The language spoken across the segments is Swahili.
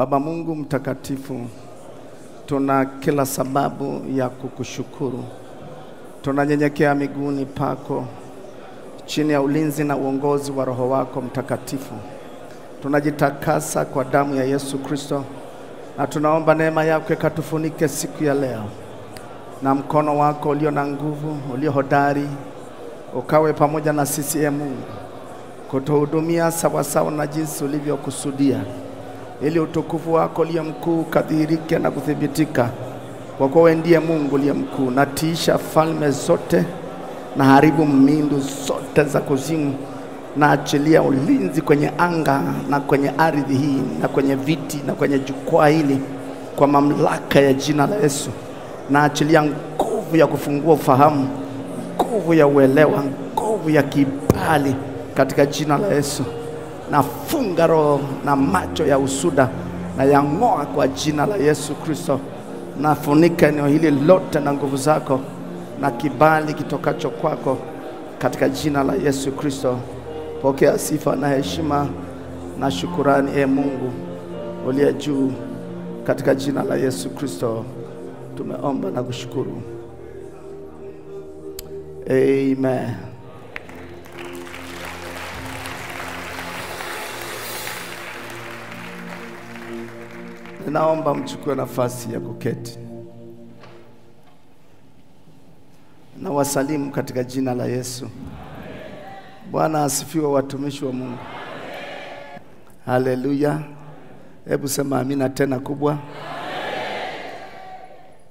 Baba Mungu mtakatifu, tuna kila sababu ya kukushukuru. Tunanyenyekea miguuni pako chini ya ulinzi na uongozi wa Roho wako mtakatifu. Tunajitakasa kwa damu ya Yesu Kristo na tunaomba neema yako ikatufunike siku ya leo, na mkono wako ulio na nguvu, ulio hodari, ukawe pamoja na sisi Mungu, kutuhudumia sawasawa na jinsi ulivyokusudia, ili utukufu wako ulio mkuu kadhihirike na kuthibitika, kwa kuwa wewe ndiye Mungu uliye mkuu. Natiisha falme zote na haribu mindu zote za kuzimu, na achilia ulinzi kwenye anga na kwenye ardhi hii na kwenye viti na kwenye jukwaa hili kwa mamlaka ya jina la Yesu. Na achilia nguvu ya kufungua ufahamu, nguvu ya uelewa, nguvu ya kibali katika jina la Yesu. Na funga roho na macho ya usuda na yang'oa kwa jina la Yesu Kristo. Na funika eneo hili lote na nguvu zako na kibali kitokacho kwako katika jina la Yesu Kristo. Pokea sifa na heshima na shukurani Mungu uliye juu, katika jina la Yesu Kristo tumeomba na kushukuru. Amen. Ninaomba mchukue nafasi ya kuketi. Na wasalimu katika jina la Yesu. Bwana asifiwe, watumishi wa Mungu. Haleluya. Hebu sema amina tena kubwa.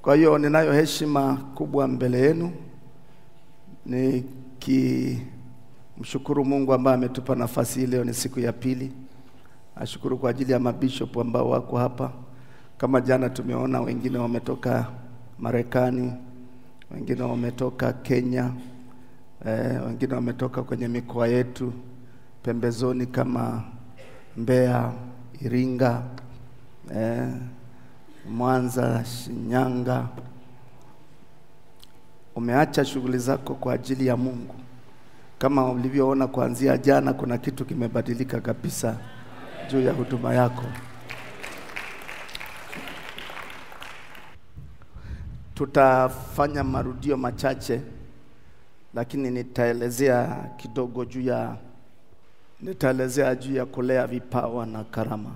Kwa hiyo ninayo heshima kubwa mbele yenu, nikimshukuru Mungu ambaye ametupa nafasi hii. Leo ni siku ya pili. Ashukuru kwa ajili ya mabishop ambao wako hapa. Kama jana tumeona wengine wametoka Marekani, wengine wametoka Kenya, wengine wametoka kwenye mikoa yetu pembezoni kama Mbeya, Iringa, Mwanza, Shinyanga. Umeacha shughuli zako kwa ajili ya Mungu. Kama ulivyoona kuanzia jana, kuna kitu kimebadilika kabisa juu ya huduma yako. Tutafanya marudio machache, lakini nitaelezea kidogo juu ya kulea vipawa na karama.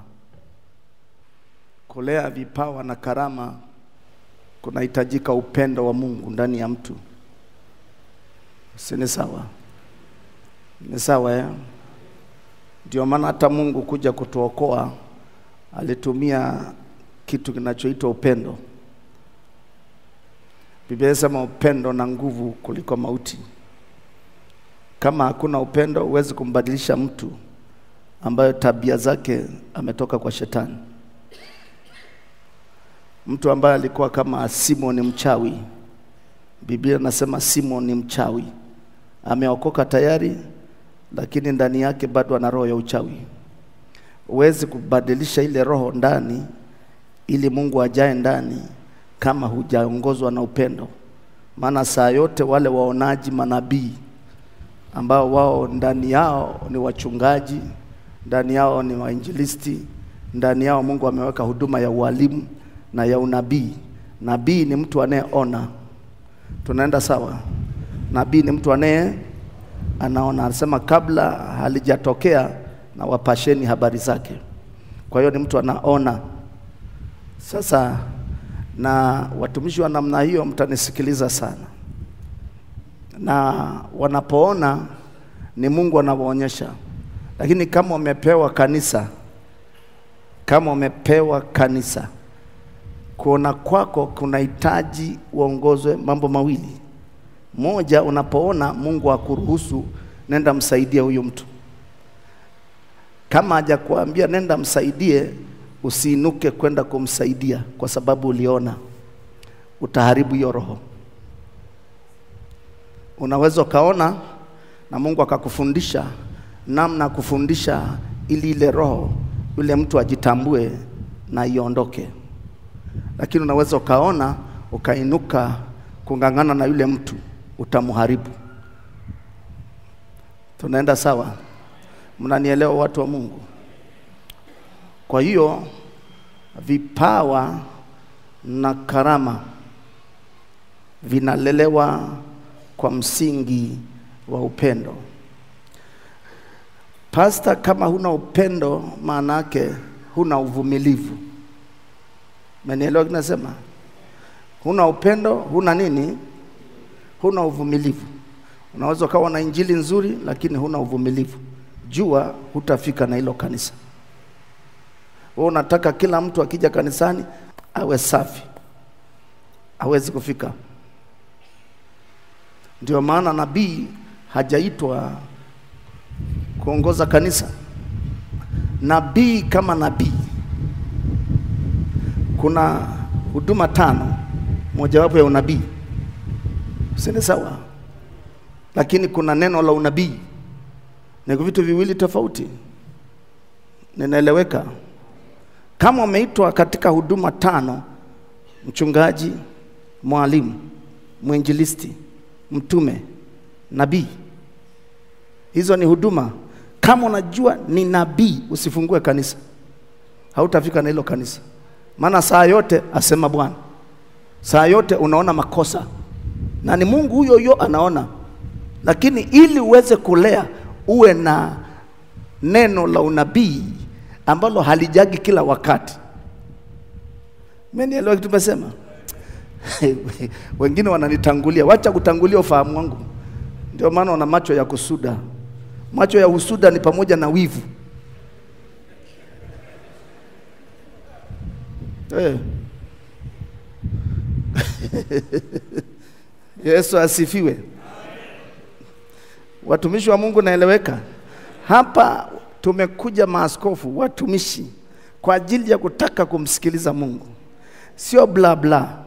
Kulea vipawa na karama kunahitajika upendo wa Mungu ndani ya mtu. Si ni sawa? Ni sawa. Ndio maana hata Mungu kuja kutuokoa alitumia kitu kinachoitwa upendo. Biblia inasema upendo na nguvu kuliko mauti. Kama hakuna upendo, huwezi kumbadilisha mtu ambaye tabia zake ametoka kwa shetani. Mtu ambaye alikuwa kama Simon mchawi, Biblia inasema Simon ni mchawi, ameokoka tayari, lakini ndani yake bado ana roho ya uchawi. Huwezi kubadilisha ile roho ndani ili Mungu ajae ndani kama hujaongozwa na upendo. Maana saa yote wale waonaji, manabii ambao wao ndani yao ni wachungaji, ndani yao ni wainjilisti, ndani yao Mungu ameweka huduma ya ualimu na ya unabii. Nabii ni mtu anayeona. Tunaenda sawa? Nabii ni mtu anaona. Anasema kabla halijatokea na wapasheni habari zake. Kwa hiyo ni mtu anaona. Sasa na watumishi wa namna hiyo mtanisikiliza sana. Na wanapoona ni Mungu anawaonyesha. Lakini kama umepewa kanisa, kuona kwako kunahitaji uongozwe mambo mawili. Moja, unapoona Mungu akuruhusu, nenda msaidie huyo mtu. Kama hajakuambia nenda msaidie, usiinuke kwenda kumsaidia kwa sababu uliona. Utaharibu hiyo roho. Unaweza kaona na Mungu akakufundisha namna kufundisha ili ile roho yule mtu ajitambue na iondoke. Lakini unaweza kaona ukainuka kungangana na yule mtu, utamuharibu. Tunaenda sawa? Mnanielewa watu wa Mungu? Kwa hiyo vipawa na karama vinalelewa kwa msingi wa upendo. Pastor, kama huna upendo maana yake huna uvumilivu. Mmenielewa kinasema? Huna upendo, huna nini? Huna uvumilivu. Unaweza kuwa na injili nzuri lakini huna uvumilivu. Jua hutafika na hilo kanisa. Wewe unataka kila mtu akija kanisani awe safi. Hawezi kufika. Ndio maana nabii hajaitwa kuongoza kanisa. Nabii kama nabii, kuna huduma 5 mojawapo ya unabii. Sio sawa? Lakini kuna neno la unabii. Ni vitu viwili tofauti. Ninaeleweka? Kama umeitwa katika huduma 5, mchungaji, mwalimu, mwinjilisti, mtume, nabii, hizo ni huduma. Kama unajua ni nabii, usifungue kanisa. Hautafika na hilo kanisa. Maana saa yote asema Bwana. Saa yote unaona makosa. Na ni Mungu huyo anaona. Lakini ili uweze kulea, uwe na neno la unabii ambalo halijagi kila wakati. Mmenielewa kitu tumesema? Wengine wananitangulia. Wacha kutangulia ufahamu wangu. Ndio maana una macho ya kusuda. Macho ya usuda ni pamoja na wivu. Yesu asifiwe. Watumishi wa Mungu, naeleweka? Hapa tumekuja maaskofu, watumishi, kwa ajili ya kutaka kumsikiliza Mungu. Sio bla bla.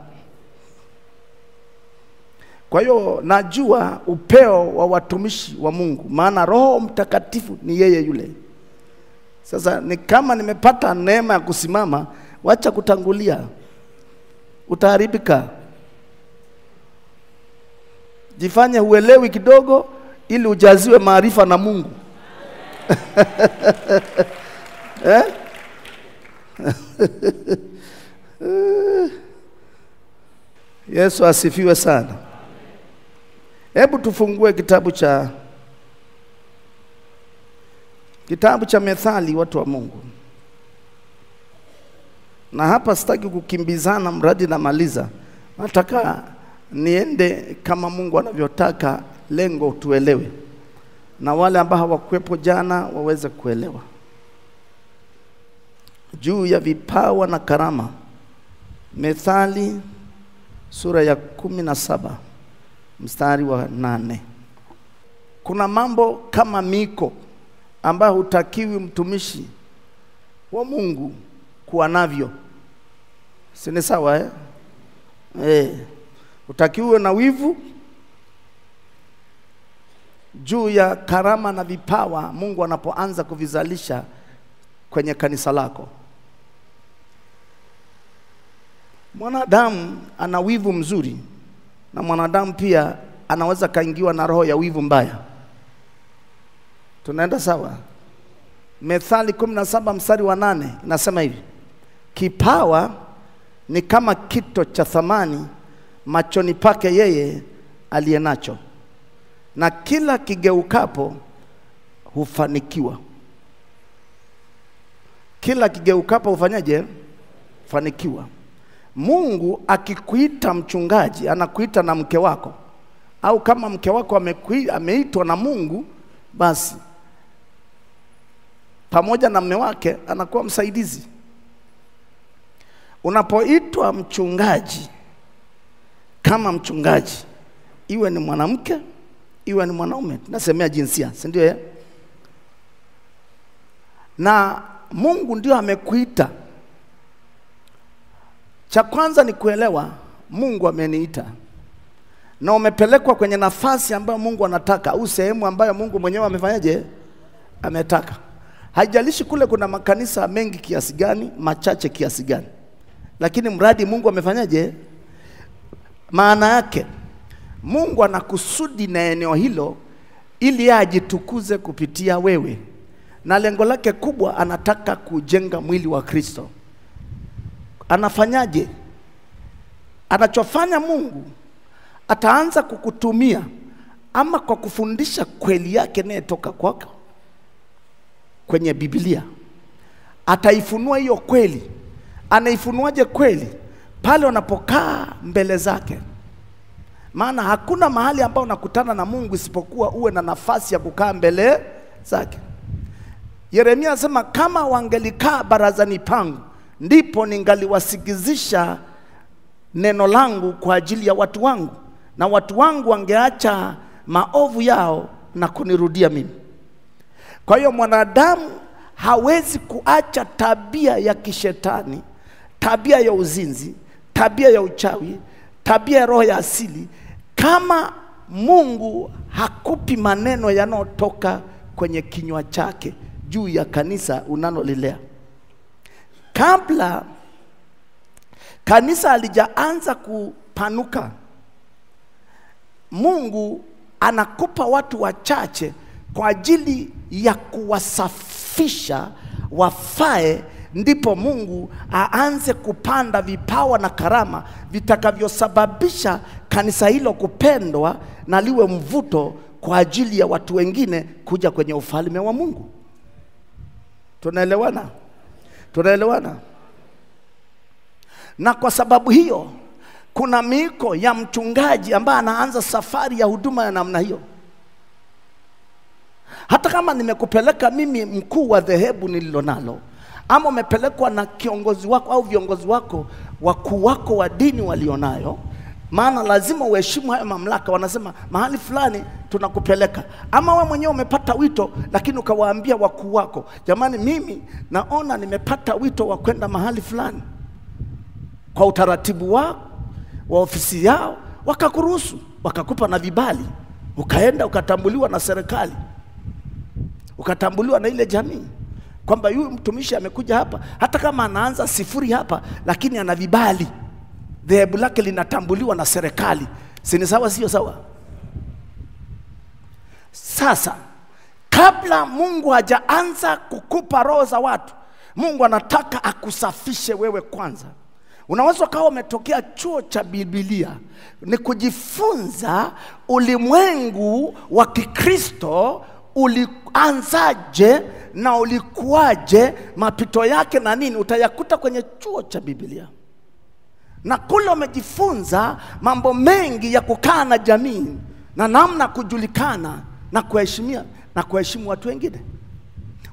Kwa hiyo najua upeo wa watumishi wa Mungu, maana Roho Mtakatifu ni yeye yule. Sasa ni kama nimepata neema ya kusimama, wacha kutangulia. Utaharibika. Jifanye huelewi kidogo ili ujaziwe maarifa na Mungu. Yesu asifiwe sana. Hebu tufungue kitabu cha Methali, watu wa Mungu. Na hapa sitaki kukimbizana mradi na maliza. Nataka niende kama Mungu anavyotaka, lengo tuelewe. Na wale ambao hawakuepo jana waweze kuelewa. Juu ya vipawa na karama. Methali sura ya 17 mstari wa 8. Kuna mambo kama miko ambayo hutakiwi mtumishi wa Mungu kuwa navyo. Si sawa Utakiwe na wivu. Juu ya karama na vipawa Mungu anapoanza kuvizalisha kwenye kanisa lako. Mwanadamu ana wivu mzuri, na mwanadamu pia anaweza kaingiwa na roho ya wivu mbaya. Tunaenda sawa? Methali 17 mstari wa 8 inasema hivi: kipawa ni kama kito cha thamani machoni pake yeye aliyenacho, na kila kigeukapo hufanikiwa. Kila kigeukapo hufanyaje? Fanikiwa. Mungu akikuita mchungaji, anakuita na mke wako. Au kama mke wako ameitwa na Mungu, basi pamoja na mume wake anakuwa msaidizi. Unapoitwa mchungaji, kama mchungaji, iwe ni mwanamke, iwe ni mwanaume, tunasemea jinsia, si ndio? Na Mungu ndio amekuita. Cha kwanza ni kuelewa Mungu ameniita. Na umepelekwa kwenye nafasi ambayo Mungu anataka, au sehemu ambayo Mungu mwenyewe amefanyaje? Ametaka. Haijalishi kule kuna makanisa mengi kiasi gani, machache kiasi gani. Lakini mradi Mungu amefanyaje? Maana yake Mungu anakusudi na eneo hilo ili ajitukuze kupitia wewe. Na lengo lake kubwa, anataka kujenga mwili wa Kristo. anafanyaje? Anachofanya Mungu, ataanza kukutumia ama kwa kufundisha kweli yake inayetoka kwako kwenye Biblia. Ataifunua hiyo kweli. Anaifunuaje kweli? Pale unapokaa mbele zake. Maana hakuna mahali ambao unakutana na Mungu isipokuwa uwe na nafasi ya kukaa mbele zake. Yeremia anasema kama wangelikaa barazani pangu, ndipo ningaliwasikizisha neno langu kwa ajili ya watu wangu, na watu wangu wangeacha maovu yao na kunirudia mimi. Kwa hiyo mwanadamu hawezi kuacha tabia ya kishetani, tabia ya uzinzi, tabia ya uchawi, tabia ya roho ya asili, kama Mungu hakupi maneno yanayotoka kwenye kinywa chake juu ya kanisa unalolilea. Kabla kanisa halijaanza kupanuka, Mungu anakupa watu wachache kwa ajili ya kuwasafisha wafae, ndipo Mungu aanze kupanda vipawa na karama vitakavyosababisha kanisa hilo kupendwa na liwe mvuto kwa ajili ya watu wengine kuja kwenye ufalme wa Mungu. Tunaelewana? Tunaelewana? Na kwa sababu hiyo kuna miiko ya mchungaji ambaye anaanza safari ya huduma ya namna hiyo. Hata kama nimekupeleka mimi mkuu wa dhehebu nililonalo, ama umepelekwa na kiongozi wako au viongozi wako, wakuu wako wa dini walionayo, maana lazima uheshimu hayo mamlaka. Wanasema mahali fulani tunakupeleka. Ama wewe mwenyewe umepata wito lakini ukawaambia wakuu wako, jamani, mimi naona nimepata wito wa kwenda mahali fulani, kwa utaratibu wao wa ofisi yao wakakuruhusu, wakakupa na vibali, ukaenda ukatambuliwa na serikali, ukatambuliwa na ile jamii kwamba huyu mtumishi amekuja hapa, hata kama anaanza sifuri hapa, lakini ana vibali, dhehebu lake linatambuliwa na serikali. Si ni sawa? Sio sawa? Sasa kabla Mungu hajaanza kukupa roho za watu, Mungu anataka akusafishe wewe kwanza. Unaweza kawa umetokea chuo cha Biblia, ni kujifunza ulimwengu wa Kikristo ulianzaje na ulikuwaje, mapito yake na nini, utayakuta kwenye chuo cha Biblia. Na kule umejifunza mambo mengi ya kukaa na jamii na namna kujulikana na kuheshimia na kuheshimu watu wengine,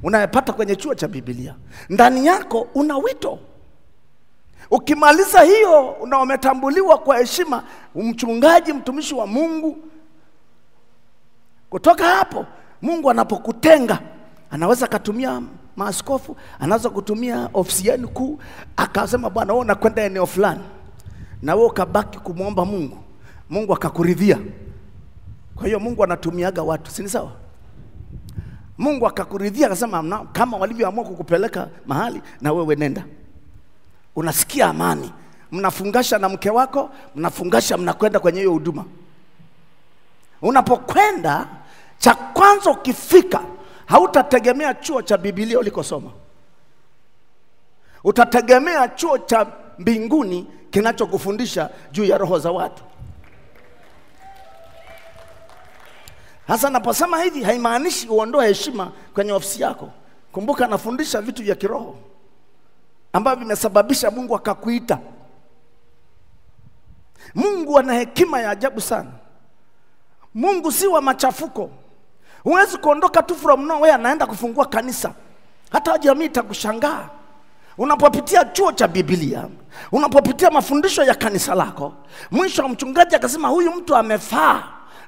unayapata kwenye chuo cha Biblia. Ndani yako una wito. Ukimaliza hiyo na umetambuliwa kwa heshima, mchungaji, mtumishi wa Mungu, kutoka hapo Mungu anapokutenga, anaweza kutumia maaskofu, anaweza kutumia ofisi yenu kuu, akasema bwana wewe unakwenda eneo fulani, na wewe ukabaki kumuomba Mungu, Mungu akakuridhia. Kwa hiyo Mungu anatumiaga watu, si ni sawa? Mungu akakuridhia, akasema kama walivyoamua kukupeleka mahali, na wewe nenda. Unasikia amani, mnafungasha na mke wako, mnafungasha, mnakwenda kwenye hiyo huduma. Unapokwenda, cha kwanza ukifika, hautategemea chuo cha Biblia ulikosoma. Utategemea chuo cha mbinguni kinachokufundisha juu ya roho za watu. Hasa naposema hivi, haimaanishi uondoe heshima kwenye ofisi yako. Kumbuka anafundisha vitu vya kiroho ambavyo vimesababisha Mungu akakuita. Mungu ana hekima ya ajabu sana. Mungu si wa machafuko. Huwezi kuondoka tu from nowhere anaenda kufungua kanisa. Hata jamii itakushangaa. Unapopitia chuo cha Biblia, unapopitia mafundisho ya kanisa lako, mwisho wa mchungaji akasema huyu mtu amefaa.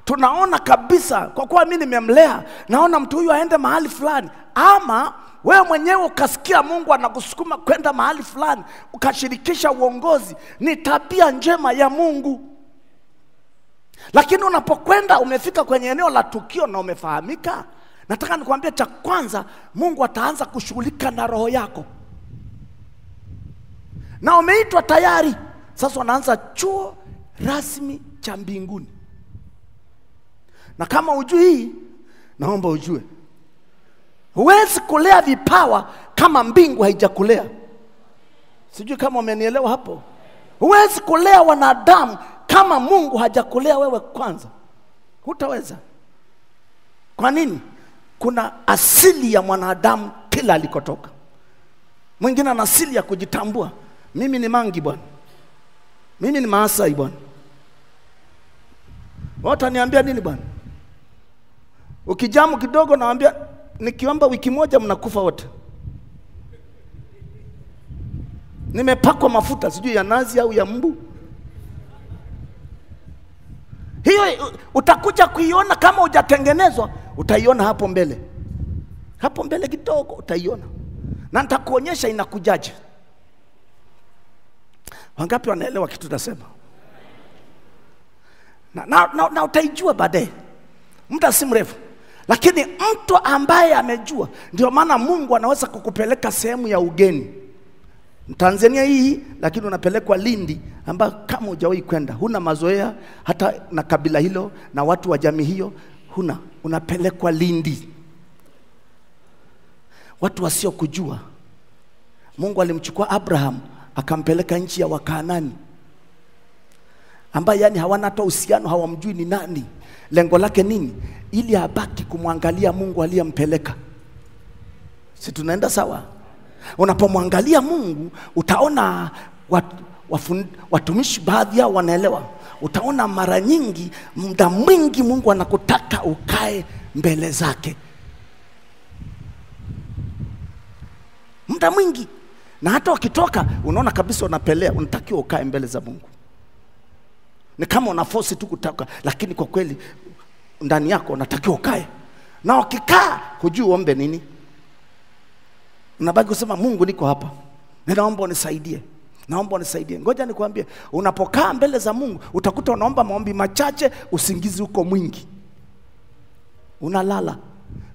Tunaona kabisa, kwa kuwa mimi nimemlea, naona mtu huyu aende mahali fulani. Ama wewe mwenyewe ukasikia Mungu anakusukuma kwenda mahali fulani, ukashirikisha uongozi, ni tabia njema ya Mungu. Lakini unapokwenda umefika kwenye eneo la tukio na umefahamika, nataka nikwambie cha kwanza, Mungu ataanza kushughulika na roho yako. Na umeitwa tayari, sasa wanaanza chuo rasmi cha mbinguni. Na kama hujui, naomba ujue, huwezi kulea vipawa kama mbingu haijakulea. Sijui kama umenielewa hapo. Huwezi kulea wanadamu kama Mungu hajakulea wewe kwanza. Hutaweza. Kwa nini? Kuna asili ya mwanadamu kila alikotoka. Mwingine ana asili ya kujitambua. Mimi ni Mangi bwana. Mimi ni Maasai bwana. Wataniambia nini bwana? Ukijamu kidogo naambia nikiomba wiki moja mnakufa wote. Nimepakwa mafuta sijui ya nazi au ya mbu. Hiyo utakuja kuiona kama hujatengenezwa, utaiona hapo mbele. Hapo mbele kidogo utaiona. Na nitakuonyesha inakujaje. Wangapi wanaelewa kitu nasema? Na utaijua baadaye. Muda si mrefu. Lakini mtu ambaye amejua, ndio maana Mungu anaweza kukupeleka sehemu ya ugeni. Tanzania hii, lakini unapelekwa Lindi ambao kama hujawahi kwenda, huna mazoea hata na kabila hilo na watu wa jamii hiyo, unapelekwa Lindi. Watu wasio kujua. Mungu alimchukua Abraham akampeleka nchi ya Wakanaani, ambaye yani hawana hata uhusiano, hawamjui ni nani. Lengo lake nini? Ili abaki kumwangalia Mungu aliyempeleka. Si tunaenda sawa? Unapomwangalia Mungu utaona watumishi baadhi yao wanaelewa. Utaona mara nyingi, muda mwingi Mungu anakutaka ukae mbele zake. Muda mwingi. Na hata ukitoka unaona kabisa unapelea, unatakiwa ukae mbele za Mungu. Ni kama una force tu kutaka, lakini kwa kweli ndani yako unatakiwa ukae. Na ukikaa hujui uombe nini. Unabaki kusema Mungu niko hapa. Ninaomba unisaidie. Naomba unisaidie. Ngoja nikwambie, unapokaa mbele za Mungu utakuta unaomba maombi machache, usingizi uko mwingi. Unalala.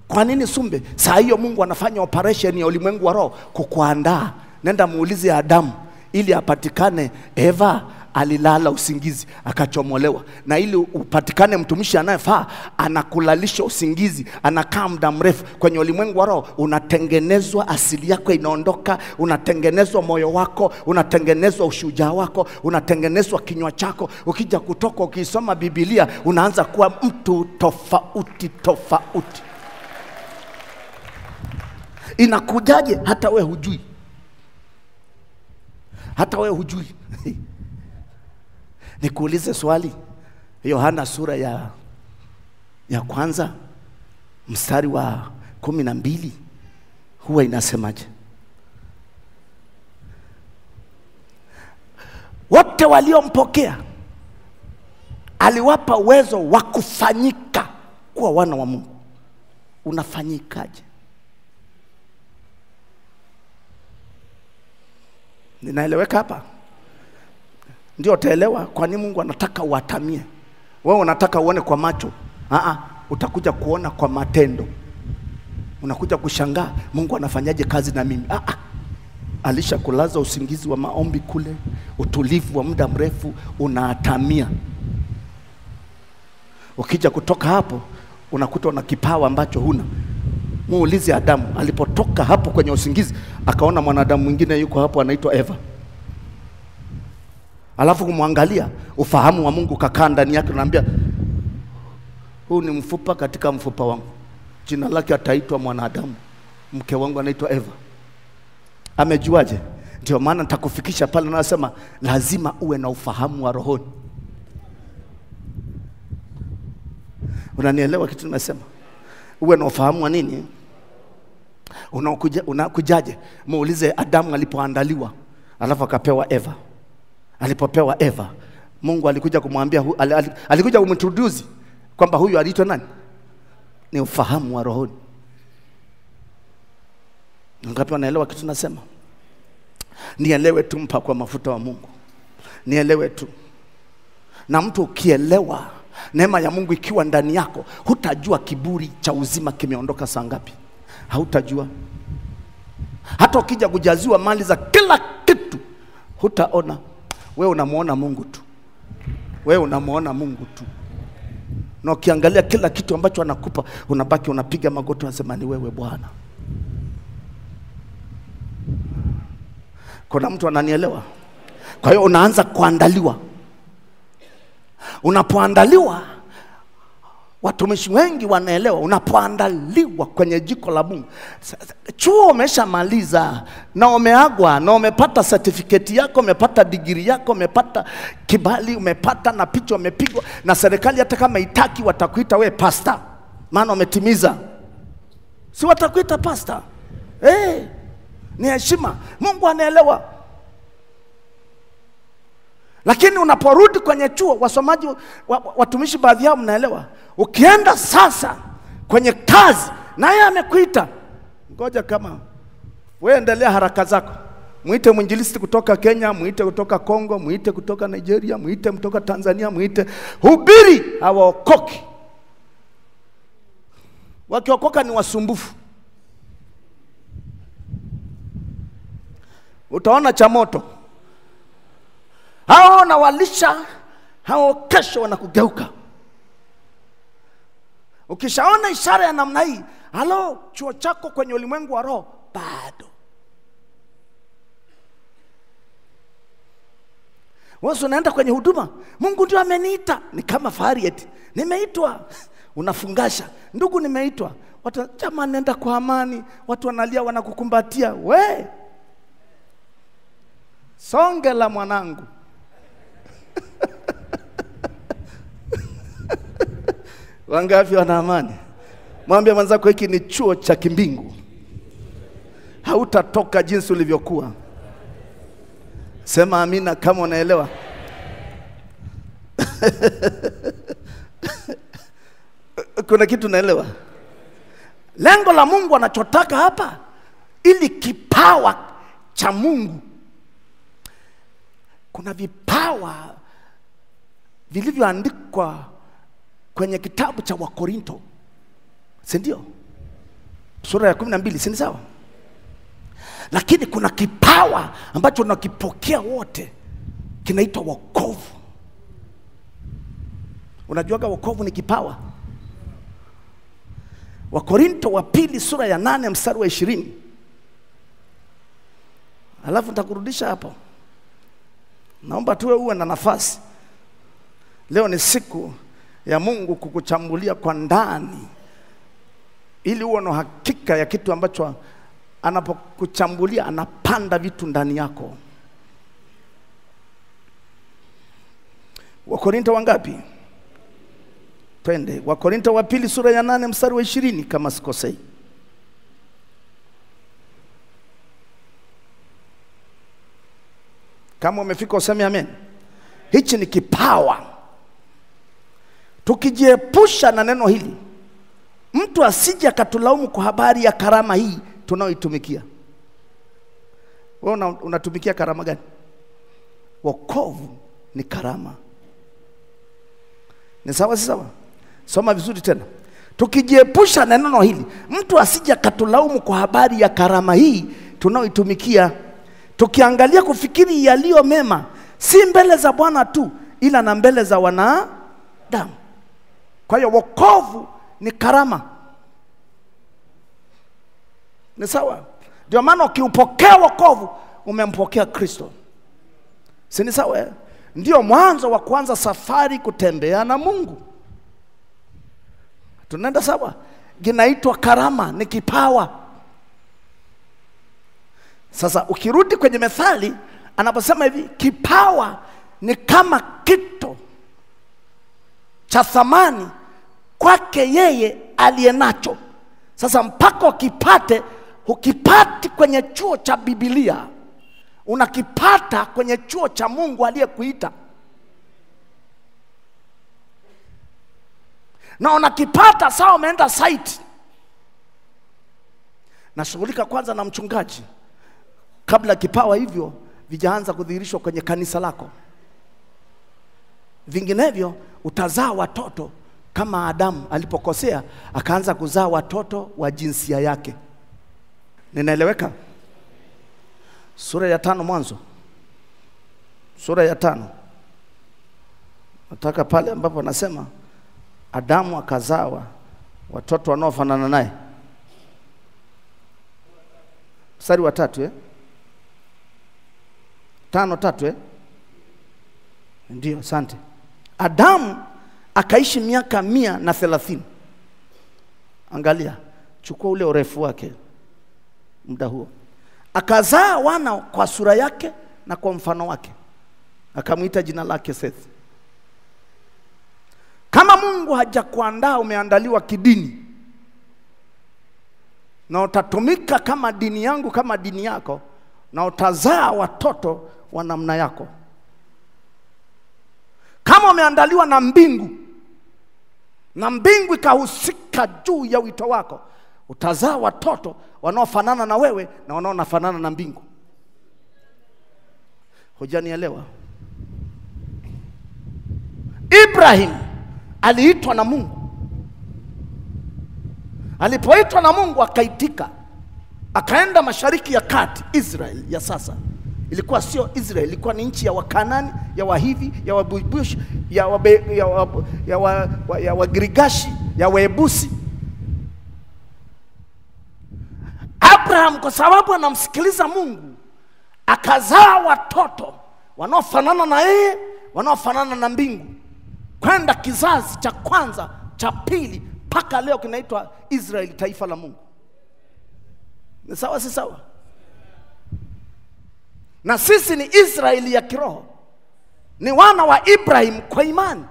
Kwa nini Sumbe? Saa hiyo Mungu anafanya operation ya ulimwengu wa roho kukuandaa. Nenda muulize Adamu ili apatikane Eva alilala usingizi akachomolewa, na ili upatikane mtumishi anayefaa anakulalisha usingizi, anakaa muda mrefu. Kwenye ulimwengu wa roho unatengenezwa, asili yako inaondoka, unatengenezwa moyo wako, unatengenezwa ushujaa wako, unatengenezwa kinywa chako. Ukija kutoka ukisoma Biblia unaanza kuwa mtu tofauti. Inakujaje? Hata we hujui. Hata we hujui. Nikuulize swali. Yohana sura ya kwanza mstari wa 12 huwa inasemaje? Wote waliompokea aliwapa uwezo wa kufanyika kuwa wana wa Mungu. Unafanyikaje? Ninaeleweka hapa? Ndio utaelewa kwa nini Mungu anataka uatamie. Wewe unataka uone kwa macho. Utakuja kuona kwa matendo. Unakuja kushangaa Mungu anafanyaje kazi na mimi. Alishakulaza usingizi wa maombi kule, utulivu wa muda mrefu, unaatamia. Ukija kutoka hapo unakuta una kipawa ambacho huna. Muulize Adamu alipotoka hapo kwenye usingizi, akaona mwanadamu mwingine yuko hapo anaitwa Eva. Alafu kumwangalia, ufahamu wa Mungu kakaa ndani yake, anamwambia huu ni mfupa katika mfupa wangu. Jina lake ataitwa mwanadamu. Mke wangu anaitwa Eva. Amejuaje? Ndio maana nitakufikisha pale na nasema lazima uwe na ufahamu wa rohoni. Unanielewa kitu nimesema? Uwe na ufahamu wa nini? Unakujaje? Muulize Adamu alipoandaliwa, alafu akapewa Eva. Alipopewa Eva, Mungu alikuja kumwambia, alikuja kumintroduce kwamba huyu aliitwa nani? Ni ufahamu wa rohoni. Ngapi wanaelewa kitu nasema? Nielewe tu mpaka mafuta wa Mungu. Nielewe tu. Na mtu ukielewa neema ya Mungu ikiwa ndani yako, hutajua kiburi cha uzima kimeondoka saa ngapi. Hautajua. Hata ukija kujaziwa mali za kila kitu, hutaona. Wewe unamuona Mungu tu. Wewe unamuona Mungu tu. Na ukiangalia kila kitu ambacho anakupa, unabaki unapiga magoti unasema ni wewe Bwana. Kuna mtu ananielewa? Kwa hiyo unaanza kuandaliwa. Unapoandaliwa, watumishi wengi wanaelewa, unapoandaliwa kwenye jiko la Mungu. Chuo umeshamaliza na umeagwa na umepata certificate yako, umepata degree yako, umepata kibali, umepata na picha umepigwa na serikali, hata kama itaki watakuita we pastor, maana umetimiza. Si watakuita pastor? Ni heshima. Mungu anaelewa. Lakini unaporudi kwenye chuo, wasomaji, watumishi baadhi yao mnaelewa, ukienda sasa kwenye kazi, naye amekuita, ngoja kama wewe endelea haraka zako. Muite mwinjilisti kutoka Kenya, muite kutoka Kongo, muite kutoka Nigeria, muite kutoka Tanzania, muite, hubiri, hawaokoki. Wakiokoka ni wasumbufu. Utaona cha moto. Hao na walisha, hao kesho wanakugeuka. Ukishaona ishara ya namna hii, halo, chuo chako kwenye ulimwengu wa roho bado. Wewe unaenda kwenye huduma, Mungu ndio ameniita. Ni kama fahari eti, nimeitwa. Unafungasha, ndugu nimeitwa. Watu jamani, nenda kwa amani. Watu wanalia, wanakukumbatia. We songe la mwanangu. Wangapi wana amani? Mwambie mwenzako hiki ni chuo cha kimbingu. Hautatoka jinsi ulivyokuwa. Sema amina kama unaelewa. Kuna kitu naelewa. Lengo la Mungu anachotaka hapa, ili kipawa cha Mungu. Kuna vipawa vilivyoandikwa kwenye kitabu cha Wakorinto, si ndio? Sura ya 12, si sawa? Lakini kuna kipawa ambacho tunakipokea wote, kinaitwa wokovu. Unajuaga wokovu ni kipawa? Wakorinto wa pili sura ya 8 mstari wa 20. Alafu nitakurudisha hapo. Naomba tuwe uwe na nafasi. Leo ni siku ya Mungu kukuchambulia kwa ndani, ili uwe na hakika ya kitu ambacho anapokuchambulia anapanda vitu ndani yako. Wakorinto wangapi? Twende Wakorinto wa pili sura ya 8 mstari wa 20 kama sikosei. Kama umefika useme amen. Hichi ni kipawa. Tukijiepusha na neno hili, mtu asije akatulaumu kwa habari ya karama hii tunaoitumikia. Wewe unatumikia karama gani? Wokovu ni karama. Ni sawa, si sawa? Soma vizuri tena. Tukijiepusha na neno hili, mtu asije akatulaumu kwa habari ya karama hii tunaoitumikia, tukiangalia kufikiri yaliyo mema, si mbele za Bwana tu, ila na mbele za wanadamu. Kwa hiyo wokovu ni karama. Ni sawa? Ndio maana ukiupokea wokovu, umempokea Kristo. Si ni sawa? Ndio mwanzo wa kuanza safari kutembea na Mungu. Tunaenda sawa? Ginaitwa karama, ni kipawa. Sasa ukirudi kwenye Methali, anaposema hivi, kipawa ni kama kito cha thamani kwake yeye aliyenacho. Sasa mpaka ukipate, ukipati kwenye chuo cha Biblia, unakipata kwenye chuo cha Mungu aliyekuita. Na unakipata sawa umeenda site. Nashughulika kwanza na mchungaji kabla kipawa hivyo vijaanza kudhihirishwa kwenye kanisa lako. Vinginevyo utazaa watoto kama Adamu alipokosea akaanza kuzaa watoto wa jinsia yake. Ninaeleweka? Sura ya 5 Mwanzo. Sura ya 5. Nataka pale ambapo anasema Adamu akazawa watoto wanaofanana naye. Mstari wa 3 5:3 Ndio, asante. Adamu akaishi miaka 130. Angalia, chukua ule urefu wake muda huo. Akazaa wana kwa sura yake na kwa mfano wake. Akamuita jina lake Seth. Kama Mungu hajakuandaa, umeandaliwa kidini, na utatumika kama dini yangu, kama dini yako, na utazaa watoto wa namna yako. Kama umeandaliwa na mbingu, na mbingu ikahusika juu ya wito wako, utazaa watoto wanaofanana na wewe na wanaofanana na mbingu. Hujanielewa? Ibrahim aliitwa na Mungu. Alipoitwa na Mungu akaitika. Akaenda Mashariki ya Kati. Israel ya sasa ilikuwa sio Israel, ilikuwa ni nchi ya Wakanani, ya Wahivi, ya Wabush, ya Wagirigashi, ya Waebusi. Abraham kwa sababu anamsikiliza Mungu, akazaa watoto wanaofanana na yeye, wanaofanana na mbingu. Kwenda kizazi cha kwanza, cha pili, mpaka leo kinaitwa Israeli, taifa la Mungu. Ni sawa si sawa? Na sisi ni Israeli ya kiroho. Ni wana wa Ibrahim kwa imani.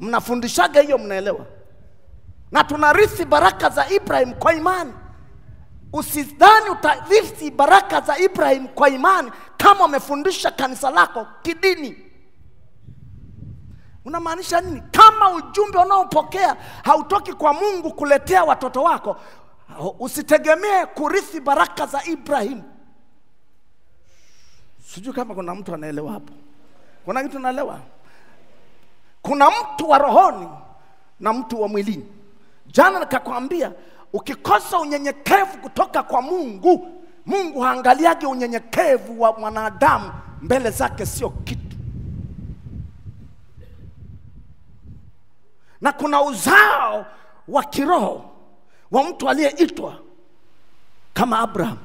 Mnafundishaga hiyo, mnaelewa? Na tunarithi baraka za Ibrahim kwa imani. Usidhani utarithi baraka za Ibrahim kwa imani kama umefundisha kanisa lako kidini. Unamaanisha nini? Kama ujumbe unaopokea hautoki kwa Mungu kuletea watoto wako, usitegemee kurithi baraka za Ibrahim. Sijui kama kuna mtu anaelewa hapo. Kuna kitu anaelewa? Kuna mtu wa rohoni na mtu wa mwilini. Jana nikakwambia, ukikosa unyenyekevu kutoka kwa Mungu, Mungu haangaliage unyenyekevu wa mwanadamu, mbele zake sio kitu. Na kuna uzao wa kiroho wa mtu aliyeitwa kama Abraham.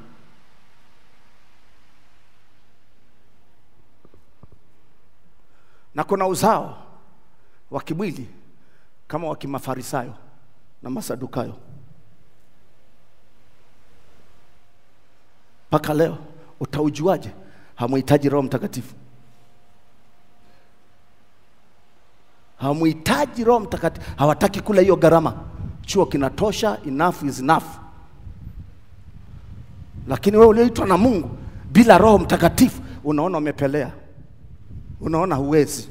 Na kuna uzao wa kimwili kama wa kimafarisayo na masadukayo. Paka leo utaujuaje? Hamuhitaji Roho Mtakatifu. Hamuhitaji Roho Mtakatifu. Hawataki kula hiyo gharama. Chuo kinatosha, enough is enough. Lakini wewe ulioitwa na Mungu bila Roho Mtakatifu, unaona umepelea. Unaona huwezi.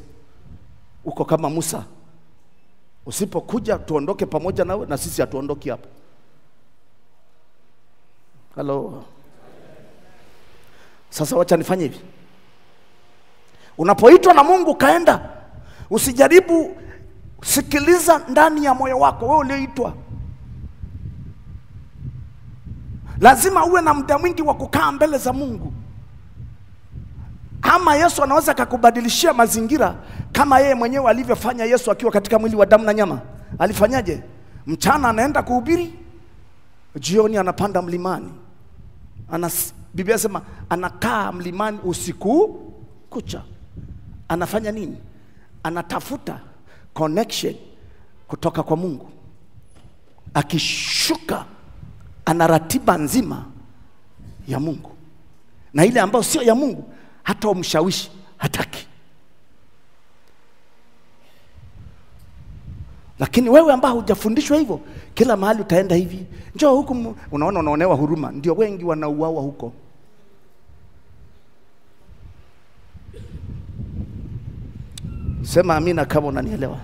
Uko kama Musa. Usipokuja tuondoke pamoja nawe, na sisi hatuondoki hapa. Hello. Sasa wacha nifanye hivi. Unapoitwa na Mungu kaenda, usijaribu, sikiliza ndani ya moyo wako wewe ulioitwa. Lazima uwe na muda mwingi wa kukaa mbele za Mungu. Ama Yesu anaweza kukubadilishia mazingira kama yeye mwenyewe alivyofanya. Yesu akiwa katika mwili wa damu na nyama, alifanyaje? Mchana anaenda kuhubiri, jioni anapanda mlimani. Biblia inasema anakaa mlimani usiku kucha. Anafanya nini? Anatafuta connection kutoka kwa Mungu. Akishuka ana ratiba nzima ya Mungu, na ile ambayo sio ya Mungu hata umshawishi hataki. Lakini wewe ambao hujafundishwa hivyo, kila mahali utaenda hivi, njoo huku, unaona unaonewa huruma. Ndio wengi wanauawa huko. Sema amina kama unanielewa.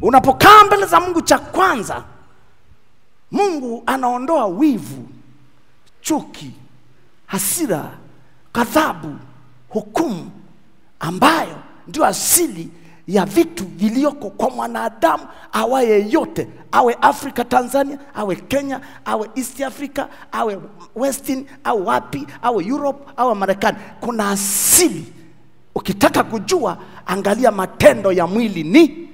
Unapokaa mbele za Mungu, cha kwanza Mungu anaondoa wivu, chuki, hasira, ghadhabu, hukumu, ambayo ndio asili ya vitu vilioko kwa mwanadamu awaye yote, awe Afrika, Tanzania, awe Kenya, awe East Africa, awe Western, au wapi, awe Europe, awe Marekani. Kuna asili. Ukitaka kujua, angalia matendo ya mwili ni,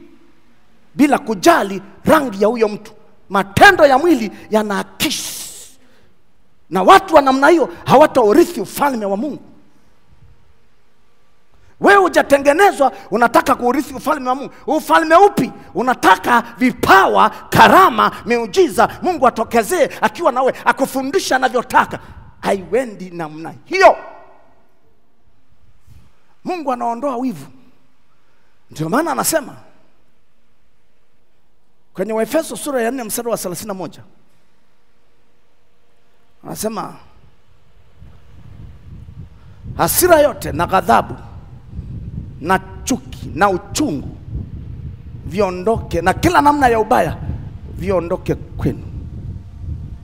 bila kujali rangi ya huyo mtu. Matendo ya mwili yanaakisi. Na watu wa namna hiyo hawataurithi ufalme wa Mungu. Wewe hujatengenezwa unataka kuurithi ufalme wa Mungu. Ufalme upi? Unataka vipawa, karama, miujiza, Mungu atokezee akiwa nawe akufundisha anavyotaka. Haiwendi namna hiyo. Mungu anaondoa wivu. Ndio maana anasema kwenye Waefeso sura ya 4 mstari wa 31. Anasema hasira yote na ghadhabu na chuki na uchungu viondoke, na kila namna ya ubaya viondoke kwenu.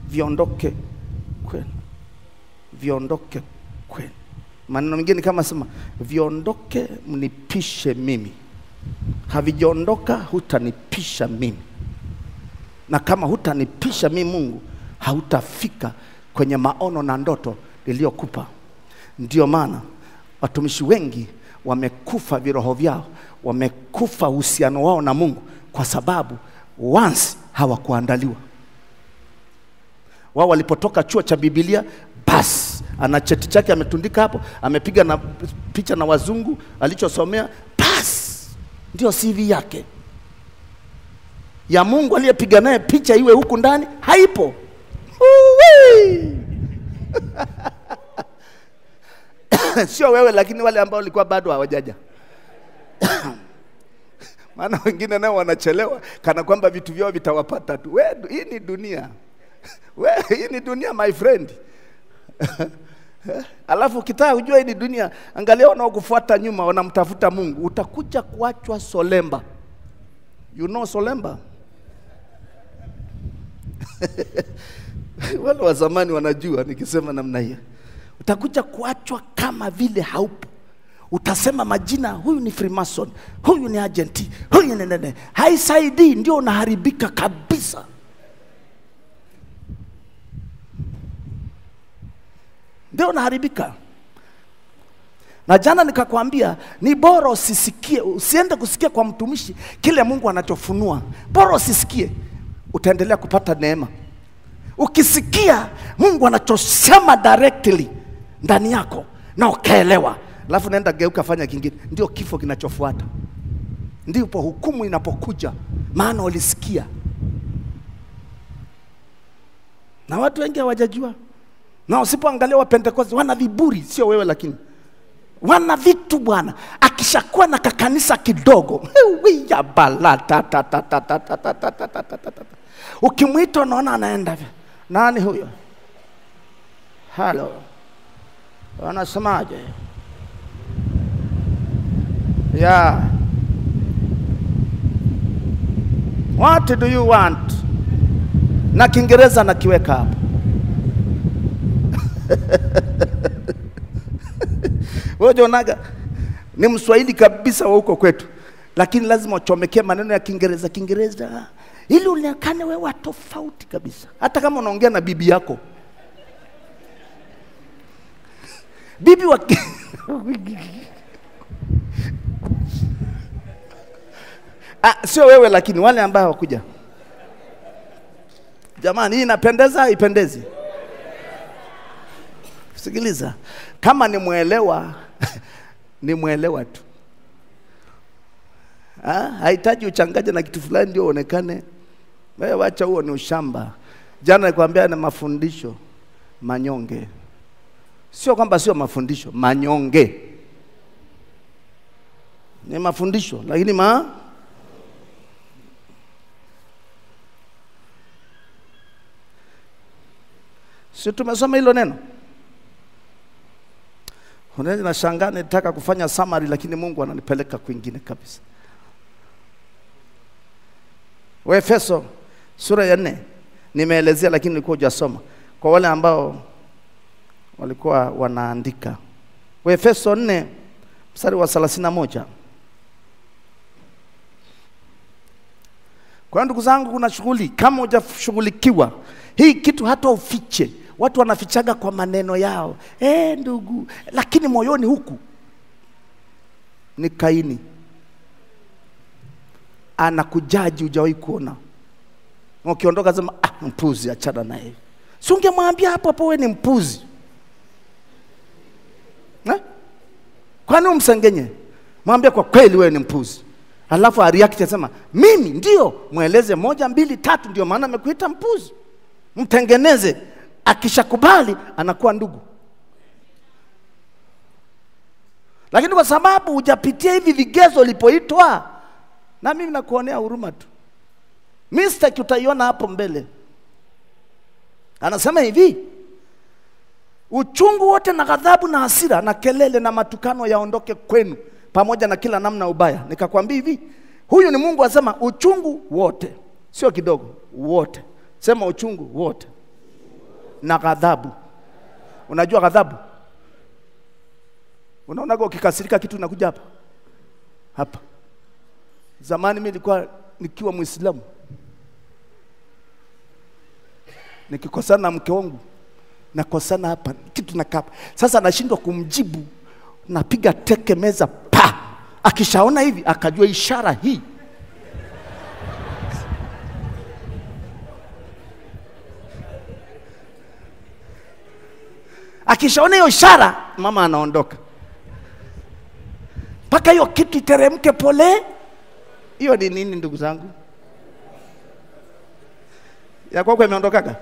Viondoke kwenu. Viondoke kwenu. Maneno mengine kama sema viondoke mnipishe mimi. Haviondoka hutanipisha mimi. Na kama hutanipisha mimi Mungu, hautafika kwenye maono na ndoto niliyokupa. Ndio maana watumishi wengi wamekufa viroho vyao, wamekufa uhusiano wao na Mungu, kwa sababu once hawakuandaliwa. Wao walipotoka chuo cha Biblia, basi ana cheti chake ametundika hapo, amepiga na picha na wazungu alichosomea, basi ndio CV yake. Ya Mungu aliyepiga naye picha iwe huku ndani haipo. Sio wewe, lakini wale ambao walikuwa bado hawajaja. Maana wengine nao wanachelewa kana kwamba vitu vyao vitawapata tu. Hii ni dunia. Hii ni dunia my friend. Alafu ukitaka kujua hii ni dunia, angalia wanaokufuata nyuma wanamtafuta Mungu, utakuja kuachwa solemba. You know solemba? Wale wa zamani wanajua nikisema namna hiyo. Utakuja kuachwa kama vile haupo. Utasema majina, huyu ni Freemason, huyu ni agenti, huyu ni nene. Haisaidii, ndio unaharibika kabisa. Ndio unaharibika. Na jana nikakwambia ni bora usisikie, usiende kusikia kwa mtumishi kile Mungu anachofunua. Bora usisikie, utaendelea kupata neema. Ukisikia Mungu anachosema directly ndani yako na ukaelewa, alafu naenda geuka fanya kingine, ndio kifo kinachofuata. Ndipo hukumu inapokuja, maana ulisikia. Na watu wengi hawajajua. Na usipoangalia wa Pentecost wana viburi, sio wewe lakini wana vitu bwana. Akishakuwa na kakanisa kidogo, ya balata ukimwita unaona anaenda. Nani huyo? Hello. Wanasemaje? Yeah. What do you want? Na Kiingereza nakiweka hapo. Wewe unaga ni Mswahili kabisa wa huko kwetu, lakini lazima uchomekee maneno ya Kiingereza ili uonekane wewe tofauti kabisa. Hata kama unaongea na bibi yako, bibi wa sio wewe lakini wale ambao hawakuja. Jamani, hii inapendeza ipendezi? Sikiliza, kama ni muelewa ni muelewa tu. Haitaji uchangaje na kitu fulani ndio uonekane. Wewe wacha huo, ni ushamba. Jana nikwambia na mafundisho manyonge. Sio kwamba sio mafundisho, manyonge. Ni mafundisho lakini sio tumesoma hilo neno. Unaweza nashangaa nataka kufanya summary lakini Mungu ananipeleka kwingine kabisa. Waefeso sura ya 4 nimeelezea lakini nilikuwa hujasoma. Kwa wale ambao walikuwa wanaandika. Waefeso 4 mstari wa 31. Kwa ndugu zangu, kuna shughuli kama hujashughulikiwa. Hii kitu hata ufiche. Watu wanafichaga kwa maneno yao. Ndugu, lakini moyoni huku ni Kaini. Anakujaji hujawahi kuona. Ukiondoka sema mpuzi, achana naye. Si ungemwambia hapo hapo wewe ni mpuzi. Kwani umsengenye? Mwambie kwa kweli wewe ni mpuzi. Alafu react asema, mimi ndio, mueleze 1 2 3 ndio maana amekuita mpuzi. Mtengeneze. Akishakubali anakuwa ndugu. Lakini kwa sababu hujapitia hivi vigezo ulipoitwa, na mimi nakuonea huruma tu. Mistake utaiona hapo mbele. Anasema hivi, uchungu wote na ghadhabu na hasira na kelele na matukano yaondoke kwenu, pamoja na kila namna ubaya. Nikakwambia hivi, huyu ni Mungu asema uchungu wote, sio kidogo, wote. Sema uchungu wote na ghadhabu. Unajua ghadhabu? Unaona kwa ukikasirika kitu inakuja hapa. Hapa. Zamani mimi nilikuwa nikiwa Muislamu, nikikosana na mke wangu, nakosana hapa, kitu nakapa. Sasa nashindwa kumjibu, napiga teke meza pa. Akishaona hivi akajua ishara hii. Akishaona hiyo ishara, mama anaondoka. Paka hiyo kitu iteremke pole. Hiyo ni nini ndugu zangu? Ya kwako imeondokaga?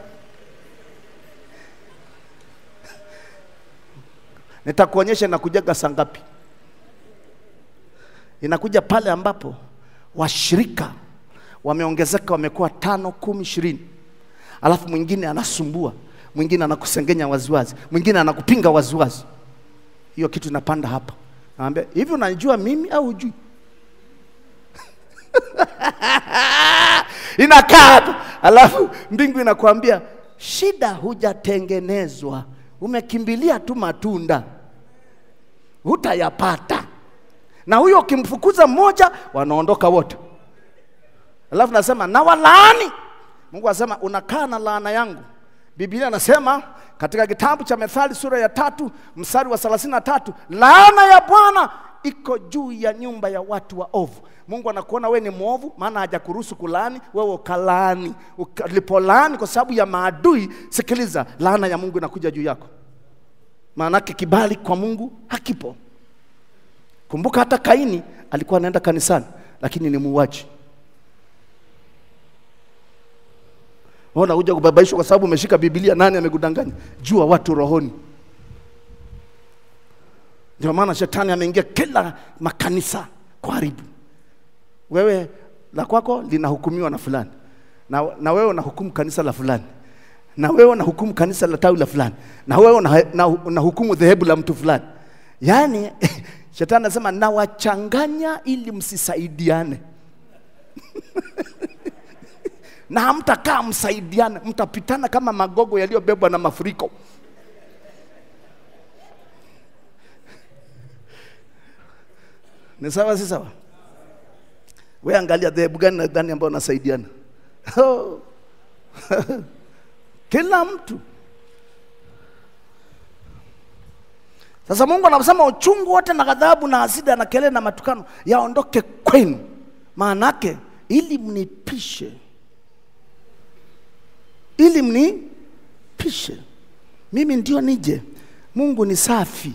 Nitakuonyesha inakujaga saa ngapi. Inakuja pale ambapo washirika wameongezeka, wamekuwa 5, 10, 20. Alafu mwingine anasumbua, mwingine anakusengenya waziwazi, mwingine anakupinga waziwazi. Hiyo kitu inapanda hapa. Naambia, hivi unanijua mimi au hujui? Inakaa hapa. Alafu mbingu inakuambia, shida hujatengenezwa, umekimbilia tu matunda, hutayapata. Na huyo ukimfukuza mmoja, wanaondoka wote. Alafu nasema, na walaani. Mungu asema, unakaa na laana yangu. Biblia nasema katika kitabu cha Methali sura ya 3 mstari wa 33, laana ya Bwana iko juu ya nyumba ya watu wa ovu. Mungu anakuona wewe ni muovu, maana hajakuruhusu kulaani, wewe ukalaani. Ulipolaani kwa sababu ya maadui, sikiliza, laana ya Mungu inakuja juu yako. Maana kibali kwa Mungu hakipo. Kumbuka hata Kaini alikuwa anaenda kanisani, lakini ni muuaji. Ona uja kubabaishwa kwa sababu umeshika Biblia. Nani amekudanganya? Jua watu rohoni. Ndio maana shetani ameingia kila makanisa kuharibu. Wewe la kwako linahukumiwa na fulani, na wewe unahukumu kanisa la fulani, na wewe unahukumu kanisa la tawi la fulani, na wewe unahukumu dhehebu la mtu fulani. Yaani shetani anasema, na wachanganya ili msisaidiane. Na hamtakaa msaidiane, mtapitana kama magogo yaliyobebwa na mafuriko. Ni sawa si sawa? Wewe angalia dhehebu gani na gani ambao unasaidiana. Kila mtu. Sasa Mungu anasema uchungu wote na ghadhabu na hasira na kelele na matukano yaondoke kwenu. Maana yake ili mnipishe. Ili mnipishe. Mimi ndio nije. Mungu ni safi.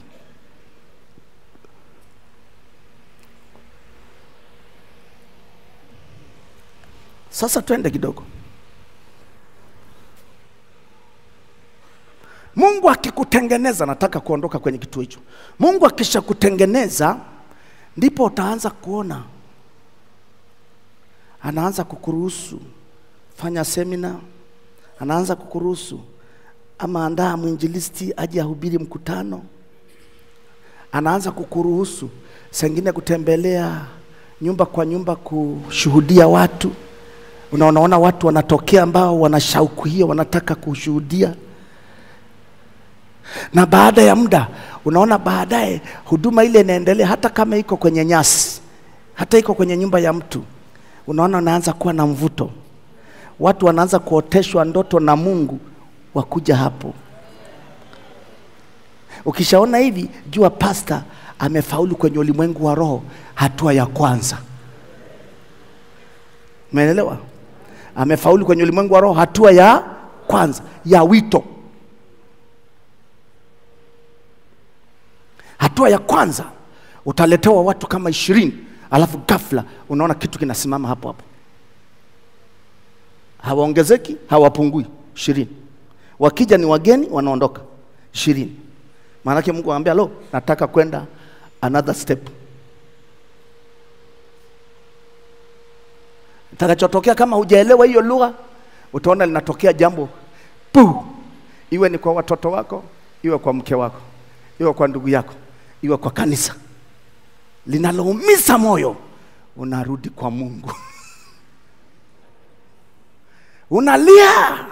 Sasa twende kidogo. Mungu akikutengeneza, nataka kuondoka kwenye kitu hicho. Mungu akishakutengeneza, ndipo utaanza kuona. Anaanza kukuruhusu fanya semina, anaanza kukuruhusu ama andaa mwinjilisti aje ahubiri mkutano, anaanza kukuruhusu sengine kutembelea nyumba kwa nyumba kushuhudia watu. Unaona watu wanatokea ambao wana shauku hiyo, wanataka kushuhudia. Na baada ya muda unaona baadaye huduma ile inaendelea, hata kama iko kwenye nyasi, hata iko kwenye nyumba ya mtu. Unaona unaanza kuwa na mvuto. Watu wanaanza kuoteshwa ndoto na Mungu wakuja hapo. Ukishaona hivi, jua pastor amefaulu kwenye ulimwengu wa roho, hatua ya kwanza. Umeelewa? Amefaulu kwenye ulimwengu wa roho, hatua ya kwanza ya wito. Hatua ya kwanza Utaletewa watu kama 20, alafu ghafla unaona kitu kinasimama hapo hapo. Hawaongezeki, hawapungui, 20. Wakija ni wageni, wanaondoka 20. Maana yake Mungu anambia, "Lo, nataka kwenda another step." Itakachotokea kama hujaelewa hiyo lugha, utaona linatokea jambo iwe ni kwa watoto wako, iwe kwa mke wako, iwe kwa ndugu yako, iwe kwa kanisa, linaloumiza moyo. Unarudi kwa Mungu. Unalia.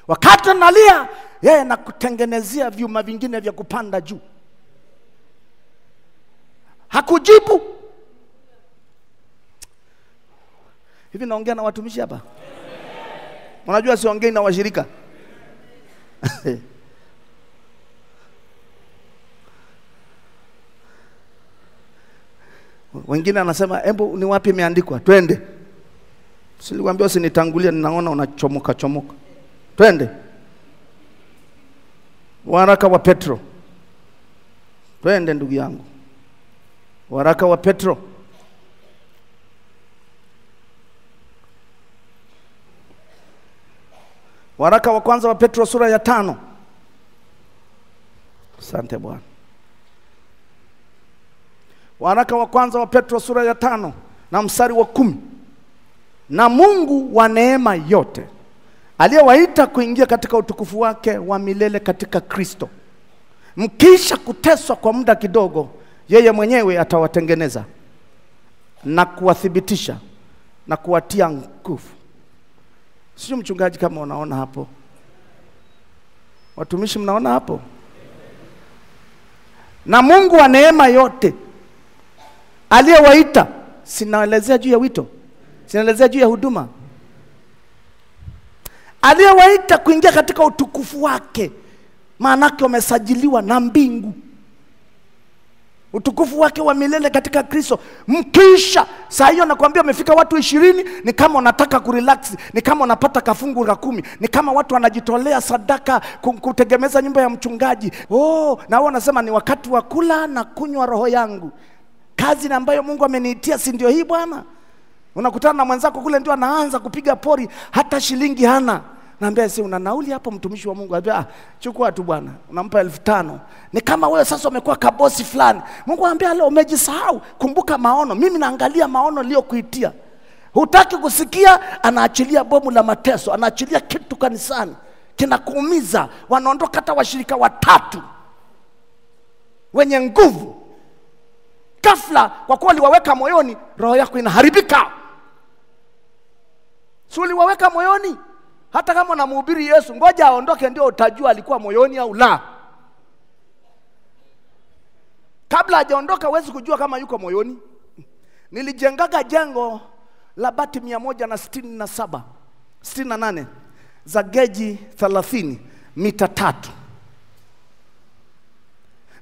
Wakati unalia, yeye anakutengenezea vyuma vingine vya kupanda juu. Hakujibu. Hivi naongea na watumishi hapa? Unajua siongei na washirika. Wengine anasema, "Embo ni wapi imeandikwa? Twende." Silikwambia usinitangulia, ninaona unachomoka. Twende. Waraka wa Petro. Twende ndugu yangu. Waraka wa Petro. Waraka wa kwanza wa Petro sura ya 5. Asante Bwana. Waraka wa kwanza wa Petro sura ya 5 na mstari wa 10. "Na Mungu wa neema yote, aliyewaita kuingia katika utukufu wake wa milele katika Kristo, mkisha kuteswa kwa muda kidogo, yeye mwenyewe atawatengeneza na kuwathibitisha na kuwatia nguvu." Sio mchungaji, kama unaona hapo? Watumishi mnaona hapo? "Na Mungu wa neema yote, aliyewaita." Sinaelezea juu ya wito, sinaelezea juu ya huduma. Aliyewaita kuingia katika utukufu wake, maana yake wamesajiliwa na mbingu. Utukufu wake wa milele katika Kristo. Mkisha, saa hiyo nakwambia umefika watu 20, ni kama unataka kurelax, ni kama unapata kafungu la 10, ni kama watu wanajitolea sadaka kutegemeza nyumba ya mchungaji. Na wao wanasema ni wakati wa kula na kunywa roho yangu. Kazi ambayo Mungu ameniitia, si ndio hii bwana? Unakutana na mwenzako kule, ndio anaanza kupiga pori, hata shilingi hana. Naambia, "Si una nauli hapo mtumishi wa Mungu?" Anambia, "Chukua tu bwana." Unampa 5,000. Ni kama wewe sasa umekuwa kabosi fulani. Mungu anambia, "Leo umejisahau, kumbuka maono. Mimi naangalia maono niliyokuitia." Hutaki kusikia, anaachilia bomu la mateso, anaachilia kitu kanisani kinakuumiza. Wanaondoka hata washirika 3 wenye nguvu. Ghafla, kwa kuwa uliwaweka moyoni, roho yako inaharibika. Si uliwaweka moyoni? Hata kama unamhubiri Yesu, ngoja aondoke ndio utajua alikuwa moyoni au la. Kabla hajaondoka huwezi kujua kama yuko moyoni. Nilijengaga jengo la bati 168 za geji 30 mita 3.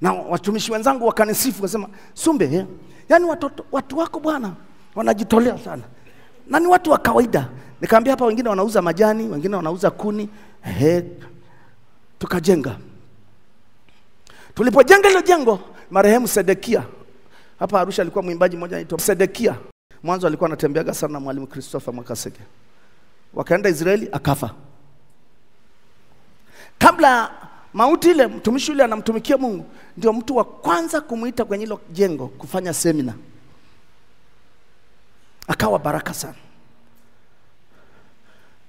Na watumishi wenzangu wakanisifu, wakasema, "Sumbe, yani watu wako bwana wanajitolea sana. Na ni watu wa kawaida." Nikamwambia, "Hapa wengine wanauza majani, wengine wanauza kuni." Tukajenga. Tulipojenga ile jengo, marehemu Sedekia, hapa Arusha alikuwa mwimbaji mmoja anaitwa Sedekia. Mwanzo alikuwa anatembeaga sana na mwalimu Christopher Mwakasege. Wakaenda Israeli, akafa. Kabla mauti ile, mtumishi yule anamtumikia Mungu, ndio mtu wa kwanza kumuita kwenye hilo jengo kufanya semina. Akawa baraka sana.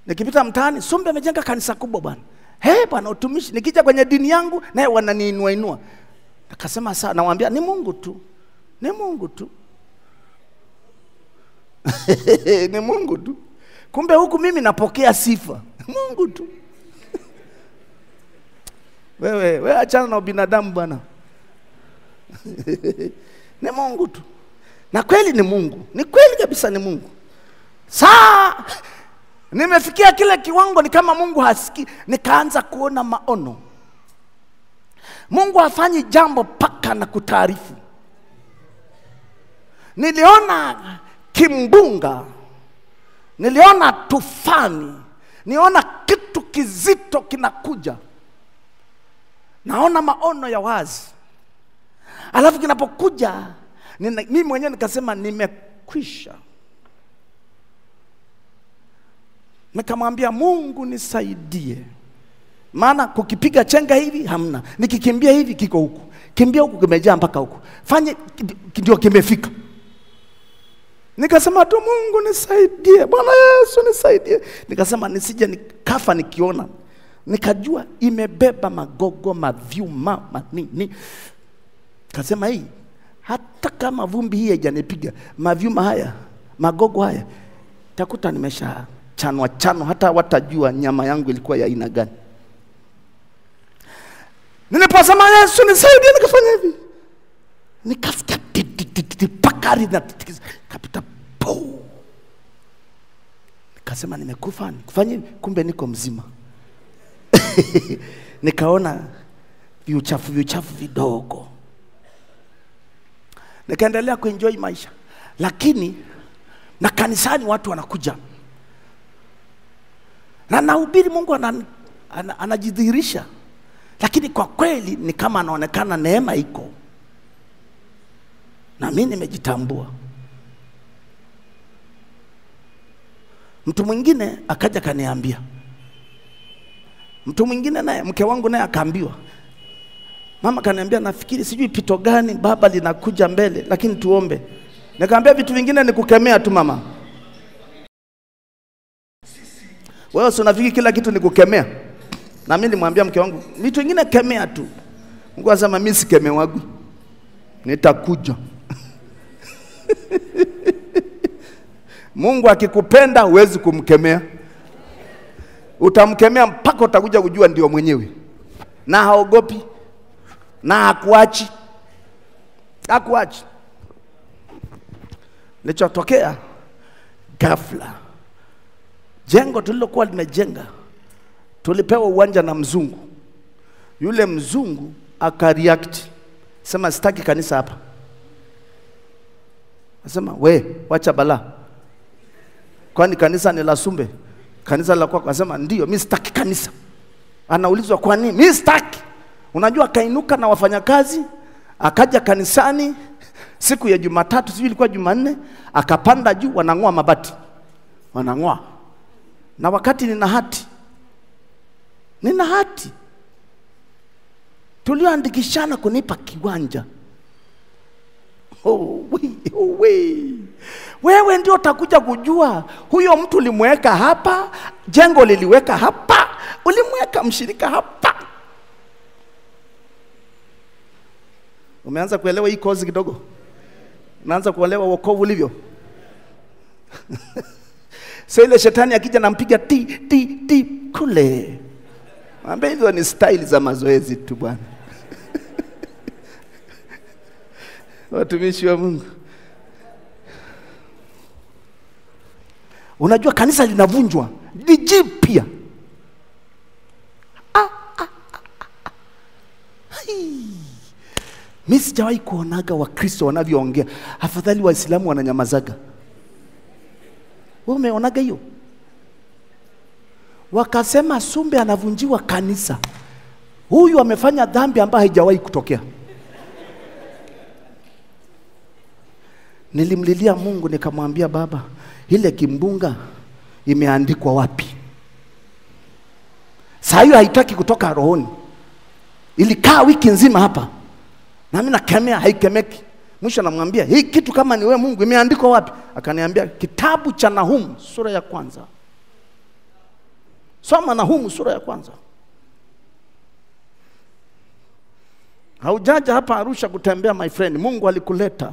Nikipita mtaani, "Sumbe amejenga kanisa kubwa bwana." Bwana utumishi, nikija kwenye dini yangu naye wananiinua. Akasema, "Sawa." Nawaambia, "Ni Mungu tu. Ni Mungu tu." Ni Mungu tu. Kumbe huku mimi napokea sifa. Mungu tu. Wewe achana na binadamu bwana. Ni Mungu tu. Na kweli ni Mungu. Ni kweli kabisa ni Mungu. Saa nimefikia kile kiwango ni kama Mungu hasikii, nikaanza kuona maono. Mungu hafanyi jambo paka na kutaarifu. Niliona kimbunga, niliona tufani, niona kitu kizito kinakuja. naona maono ya wazi. Alafu kinapokuja mimi mwenyewe nikasema nimekwisha. Nikamwambia Mungu nisaidie. Maana kukipiga chenga hivi hamna. Nikikimbia hivi kiko huku. Kimbia huku kimejaa mpaka huku. Fanye ndio kimefika. Nikasema tu Mungu nisaidie. Bwana Yesu nisaidie. Nikasema nisije nikafa nikiona. Nikajua imebeba magogo, mavyuma, manini. Nikasema hii hata kama vumbi hii haijanipiga, mavyuma haya, magogo haya, takuta nimesha chanwa hata watajua nyama yangu ilikuwa ya aina gani. Niliposema Yesu nisaidie, nikafanya hivi. Nikasikia pakari na kapita po. Nikasema nimekufa, nikufanya hivi, kumbe niko mzima. Nikaona viuchafu vidogo. Nikaendelea kuenjoy maisha. Lakini na kanisani watu wanakuja. Na nahubiri Mungu anajidhihirisha. Lakini kwa kweli ni kama anaonekana neema iko. Na mimi nimejitambua. Mtu mwingine akaja kaniambia. Mtu mwingine naye, mke wangu naye akaambiwa. Mama kaniambia nafikiri sijui pito gani baba linakuja mbele, lakini tuombe. Nikamwambia vitu vingine ni kukemea tu mama. Wewe unafikiri kila kitu ni kukemea? Na mimi nilimwambia mke wangu, vitu vingine kemea tu. Mungu asema mimi sikemewagu. Nitakuja. Mungu akikupenda huwezi kumkemea. Utamkemea mpaka utakuja kujua ndio mwenyewe. Na haogopi. Na hakuachi. Hakuachi. Lichotokea ghafla, jengo tulilokuwa limejenga, tulipewa uwanja na mzungu. Yule mzungu akareact. Sema sitaki kanisa hapa. Asema we wacha bala. Kwani kanisa ni la Sumbe? Kanisa la kwako? Asema ndio, mimi sitaki kanisa. Anaulizwa kwa nini? Mimi sitaki. Unajua akainuka na wafanyakazi, akaja kanisani siku ya Jumatatu, sijui ilikuwa Jumanne, akapanda juu wanangoa mabati. Wanangoa. Na wakati nina hati. Tulioandikishana kunipa kiwanja. Wewe ndio utakuja kujua huyo mtu ulimweka hapa, jengo liliweka hapa, ulimweka mshirika hapa. Umeanza kuelewa hii kozi kidogo? Unaanza kuelewa wokovu ulivyo? So ile shetani akija nampiga ti kule. Mwambie hizo ni style za mazoezi tu bwana. Watumishi wa Mungu. Unajua kanisa linavunjwa. Jipya. Mimi sijawahi kuonaga Wakristo wanavyoongea. Afadhali Waislamu wananyamazaga. Wewe umeonaga hiyo? Wakasema Sumbe anavunjiwa kanisa. Huyu amefanya dhambi ambayo haijawahi kutokea. Nilimlilia Mungu nikamwambia Baba, ile kimbunga imeandikwa wapi? Saa hiyo haitaki kutoka rohoni. Ilikaa wiki nzima hapa. Na mimi nakemea haikemeki. Mwisho namwambia, hii kitu kama ni wewe Mungu imeandikwa wapi? Akaniambia kitabu cha Nahumu sura ya 1. Soma Nahumu sura ya 1. Haujaja hapa Arusha kutembea my friend. Mungu alikuleta.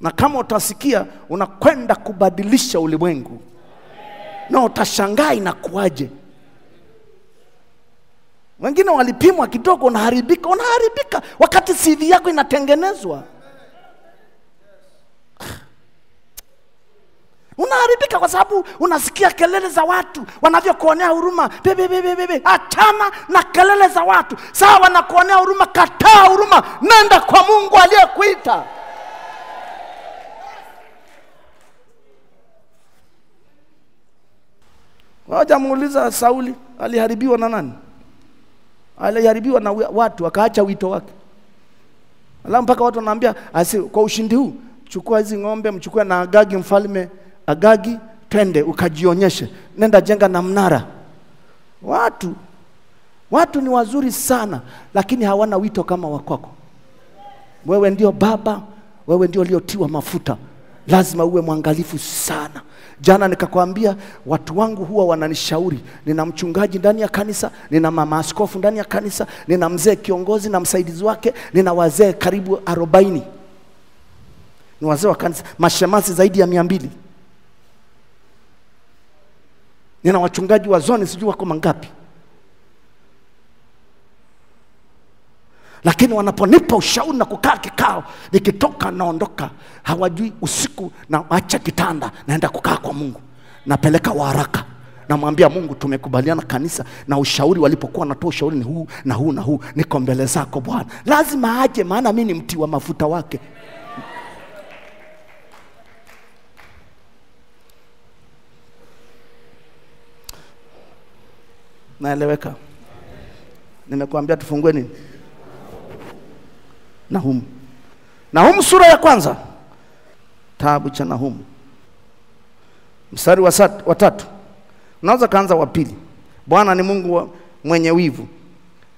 Na kama utasikia unakwenda kubadilisha ulimwengu. Na utashangaa inakuaje. Wengine walipimwa kidogo unaharibika wakati CV yako inatengenezwa. Unaharibika kwa sababu unasikia kelele za watu wanavyokuonea huruma. Bebe. Achana na kelele za watu. Sawa wanakuonea huruma, kataa huruma. Nenda kwa Mungu aliyekuita. Waja muuliza Sauli aliharibiwa na nani? Aliharibiwa na watu, akaacha wito wake. Alafu mpaka watu wanaambia kwa ushindi huu chukua hizi ng'ombe, mchukue na Agagi mfalme Agagi, twende ukajionyeshe, nenda jenga na mnara. Watu ni wazuri sana, lakini hawana wito kama wakwako. Wewe ndio baba, wewe ndio uliotiwa mafuta, lazima uwe mwangalifu sana. Jana nikakwambia watu wangu huwa wananishauri, nina mchungaji ndani ya kanisa, nina mama askofu ndani ya kanisa, nina mzee kiongozi na msaidizi wake, nina wazee karibu 40. Ni wazee wa kanisa, mashemasi zaidi ya 200. Nina wachungaji wa zone sijui wako mangapi. Lakini wanaponipa ushauri na kukaa kikao, nikitoka naondoka, hawajui usiku na acha kitanda, naenda kukaa kwa Mungu. Napeleka waraka, namwambia Mungu tumekubaliana kanisa na ushauri, walipokuwa natoa ushauri ni huu na huu na huu, niko mbele zako Bwana. Lazima aje, maana mimi ni mti wa mafuta wake. Naeleweka? Nimekuambia tufungue nini? Nahum sura ya 1. Kitabu cha Nahum mstari wa 3. Unaweza kaanza wa 2. Bwana ni Mungu mwenye wivu,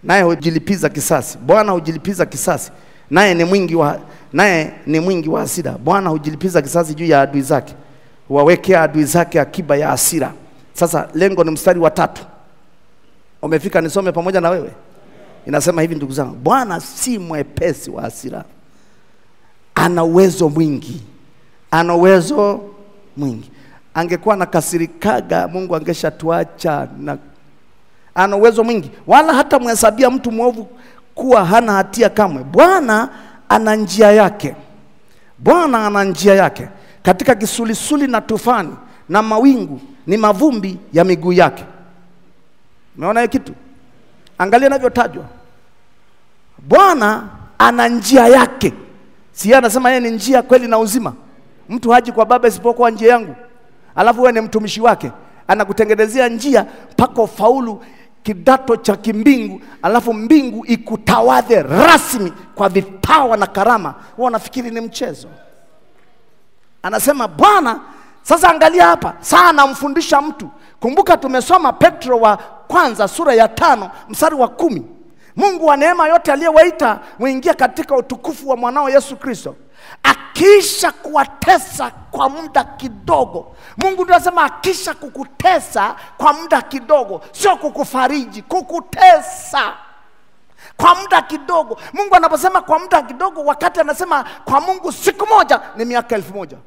naye hujilipiza kisasi. Bwana hujilipiza kisasi, naye ni mwingi wa hasira. Bwana hujilipiza kisasi juu ya adui zake, huwawekea adui zake akiba ya hasira. Sasa lengo ni mstari wa 3. Umefika nisome pamoja na wewe? Inasema hivi ndugu zangu, Bwana si mwepesi wa hasira, ana uwezo mwingi. Ana uwezo mwingi. Angekuwa na kasirikaga Mungu angeshatuacha. Ana uwezo mwingi, wala hata mhesabia mtu mwovu kuwa hana hatia kamwe. Bwana ana njia yake. Bwana ana njia yake katika kisulisuli na tufani, na mawingu ni mavumbi ya miguu yake. Umeona hiyo kitu? Angalia inavyotajwa. Bwana ana njia yake. Si yeye anasema yeye ni njia, kweli na uzima. Mtu haji kwa Baba isipokuwa njia yangu. Alafu wewe ni mtumishi wake, anakutengenezea njia mpaka ufaulu kidato cha kimbingu, alafu mbingu ikutawadhe rasmi kwa vipawa na karama. Wewe unafikiri ni mchezo? Anasema Bwana. Sasa angalia hapa, saa anamfundisha mtu. Kumbuka tumesoma Petro wa 1 sura ya 5 mstari wa 10. Mungu wa neema yote aliyewaita muingie katika utukufu wa mwanao Yesu Kristo, akisha kuwatesa kwa muda kidogo. Mungu ndiye anasema akisha kukutesa kwa muda kidogo, sio kukufariji, kukutesa kwa muda kidogo. Mungu anaposema kwa muda kidogo, wakati anasema kwa Mungu siku moja ni miaka 1000.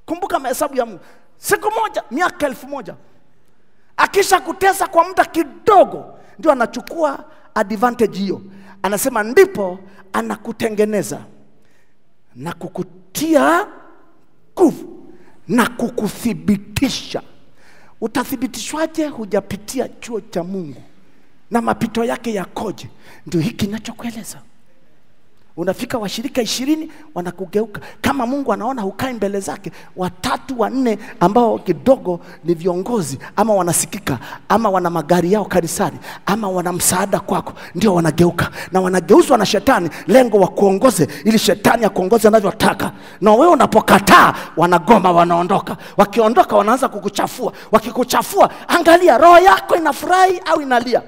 Kumbuka mahesabu ya Mungu. Siku moja miaka 1000. Akisha kutesa kwa muda kidogo, ndio anachukua advantage hiyo. Anasema ndipo anakutengeneza na kukutia nguvu na kukuthibitisha. Utathibitishwaje? Hujapitia chuo cha Mungu na mapito yake yakoje? Ndio hiki ninachokueleza. Unafika washirika 20 wanakugeuka. Kama Mungu anaona hukai mbele zake, 3 4 ambao kidogo ni viongozi ama wanasikika ama wana magari yao kanisani ama wana msaada kwako, ndio wanageuka. Na wanageuzwa na shetani, lengo wa kuongoze ili shetani akuongoze anavyotaka. Na wewe unapokataa, wanagoma, wanaondoka. Wakiondoka wanaanza kukuchafua. Wakikuchafua, angalia roho yako inafurahi au inalia.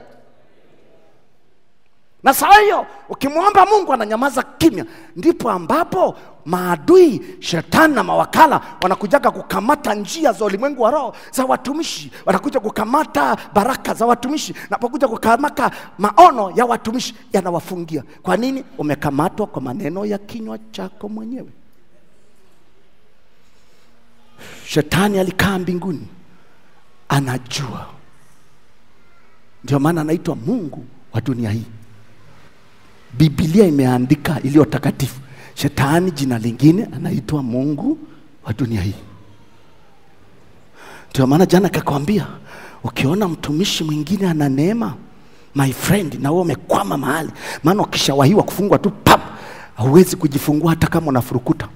Na saa hiyo ukimwomba Mungu ananyamaza kimya. Ndipo ambapo maadui, shetani na mawakala wanakujaga kukamata njia za ulimwengu wa roho za watumishi. Wanakuja kukamata baraka za watumishi. Napokuja kukamata maono ya watumishi, yanawafungia. Kwa nini? Umekamatwa kwa maneno ya kinywa chako mwenyewe. Shetani alikaa mbinguni, anajua. Ndio maana anaitwa Mungu wa dunia hii. Biblia imeandika iliyo takatifu. Shetani jina lingine anaitwa Mungu wa dunia hii. Ndio maana jana akakwambia, ukiona mtumishi mwingine ana neema, my friend, na wewe umekwama mahali. Maana ukishawahiwa kufungwa tu pap, hauwezi kujifungua hata kama unafurukuta.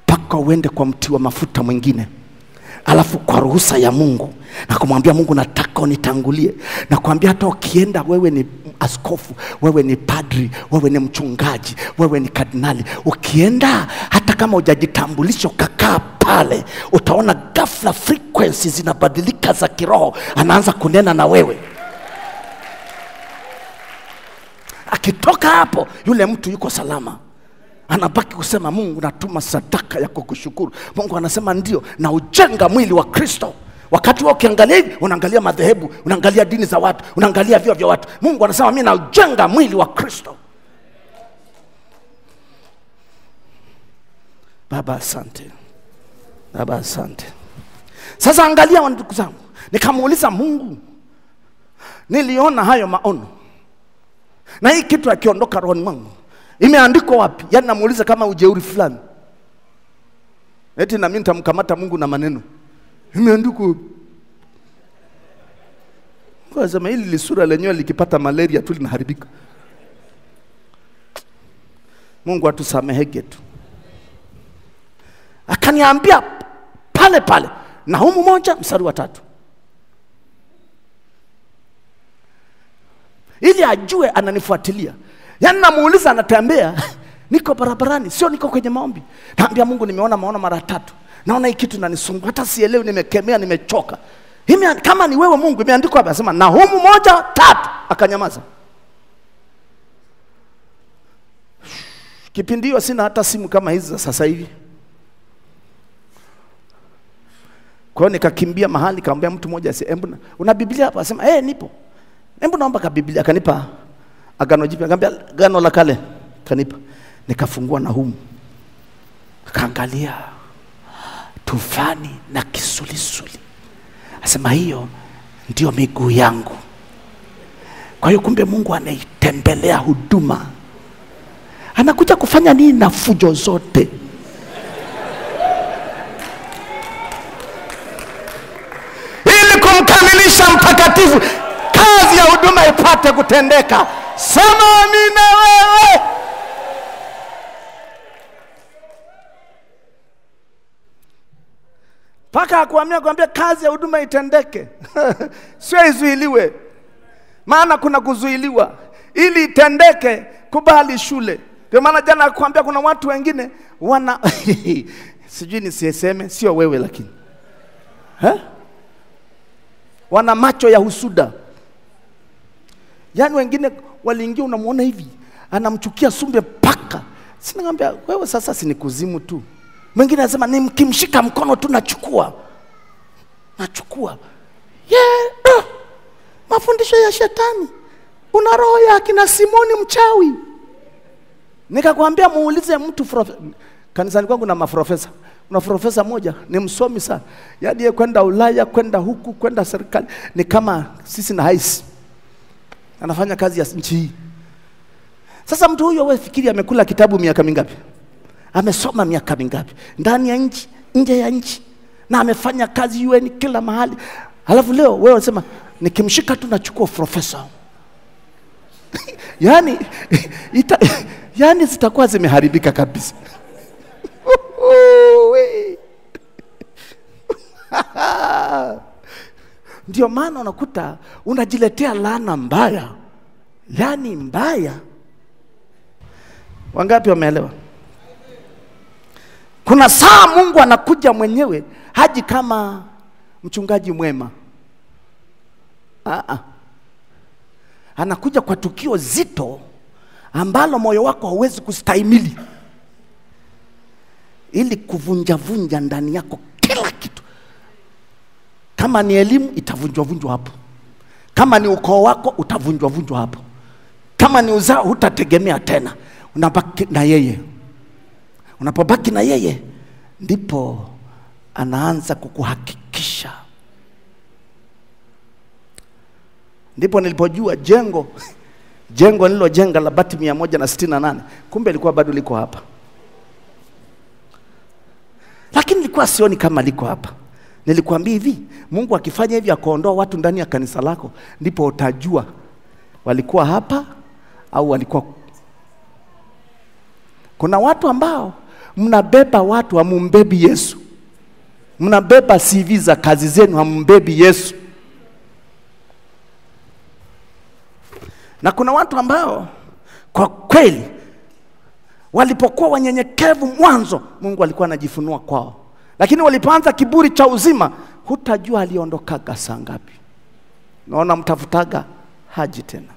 Paka uende kwa mti wa mafuta mwingine. alafu kwa ruhusa ya Mungu na kumwambia Mungu, nataka unitangulie, na kuambia hata ukienda, wewe ni askofu, wewe ni padri, wewe ni mchungaji, wewe ni kardinali, ukienda hata kama hujajitambulisha ukakaa pale, utaona ghafla frequency zinabadilika za kiroho, anaanza kunena na wewe. Akitoka hapo, yule mtu yuko salama. Anabaki kusema, Mungu natuma sadaka ya kukushukuru. Mungu anasema ndio, na ujenga mwili wa Kristo. Wakati wao ukiangalia hivi, unaangalia madhehebu, unaangalia dini za watu, unaangalia vyo vya watu. Mungu anasema mimi naujenga mwili wa Kristo. Baba asante. Baba asante. Sasa angalia ndugu zangu, nikamuuliza Mungu, niliona hayo maono, na hii kitu akiondoka rohoni mwangu, imeandikwa wapi? Yaani namuuliza kama ujeuri fulani. Eti na mimi nitamkamata Mungu na maneno. Imeandikwa. Kwa sema hili lisura lenyewe likipata malaria tu linaharibika. Mungu atusamehege tu. Akaniambia pale pale, Nahumu 1:3. Ili ajue ananifuatilia. Yaani namuuliza anatembea, niko barabarani, sio niko kwenye maombi. Naambia Mungu, nimeona maono mara 3. Naona hii kitu inanisumbua, hata sielewi, nimekemea, nimechoka. Kama ni wewe Mungu, imeandikwa hapa, anasema Nahumu 1:3. Akanyamaza. Kipindi hiyo sina hata simu kama hizi za sasa hivi. Kwa hiyo nikakimbia mahali, kaambia mtu mmoja, una Biblia hapa? Asema nipo. Hebu naomba ka Biblia. Akanipa Agano Jipya, akamwambia Agano la Kale, kanipa. Nikafungua Nahumu, akaangalia tufani na kisulisuli. Asema hiyo ndio miguu yangu. Kwa hiyo kumbe Mungu anaitembelea huduma. Anakuja kufanya nini na fujo zote? Ili kumkamilisha mtakatifu, kazi ya huduma ipate kutendeka. Sema amina wewe. Paka kuambia kazi ya huduma itendeke. Sio izuiliwe. Maana kuna kuzuiliwa. Ili itendeke, kubali shule. Ndio maana jana nakwambia kuna watu wengine wana sijui nisiseme, sio wewe lakini. Wana macho ya husuda. Yaani wengine waliingia, unamuona hivi, anamchukia Sumbe paka. Sinangambia wewe sasa si kuzimu tu. Mwingine anasema nikimshika mkono tu nachukua. Mafundisho ya shetani. Una roho ya kina Simoni mchawi. Nikakwambia muulize mtu kanisani kwangu na maprofesa. Una profesa moja ni msomi sana. Yaani yeye kwenda Ulaya, kwenda huku, kwenda serikali ni kama sisi na haisi. Anafanya kazi ya nchi hii. Sasa mtu huyo wewe fikiri amekula kitabu miaka mingapi? Amesoma miaka mingapi? Ndani ya nchi, nje ya nchi. Na amefanya kazi UN kila mahali. Halafu leo wewe unasema nikimshika tu nachukua profesa. Yaani zitakuwa zimeharibika kabisa. Ndio maana unakuta unajiletea laana mbaya. Yaani mbaya. Wangapi wameelewa? Kuna saa Mungu anakuja mwenyewe, haji kama mchungaji mwema. Anakuja kwa tukio zito ambalo moyo wako hauwezi kustahimili, ili kuvunja ndani yako kila kitu. Kama ni elimu itavunjwa hapo. Kama ni ukoo wako utavunjwa hapo. Kama ni uzao hutategemea tena. Unabaki na yeye. Unapobaki na yeye ndipo anaanza kukuhakikisha. Ndipo nilipojua jengo nilojenga la bati 168 kumbe ilikuwa bado liko hapa. Lakini nilikuwa sioni kama liko hapa. Nilikwambia hivi, Mungu akifanya hivi akaondoa watu ndani ya kanisa lako, ndipo utajua walikuwa hapa au walikuwa. Kuna watu ambao mnabeba watu, hamumbebi Yesu. Mnabeba CV za kazi zenu, hambebi Yesu. Na kuna watu ambao kwa kweli walipokuwa wanyenyekevu mwanzo, Mungu alikuwa anajifunua kwao. Lakini walipoanza kiburi cha uzima, hutajua aliondokaga saa ngapi. Naona mtafutaga haji tena.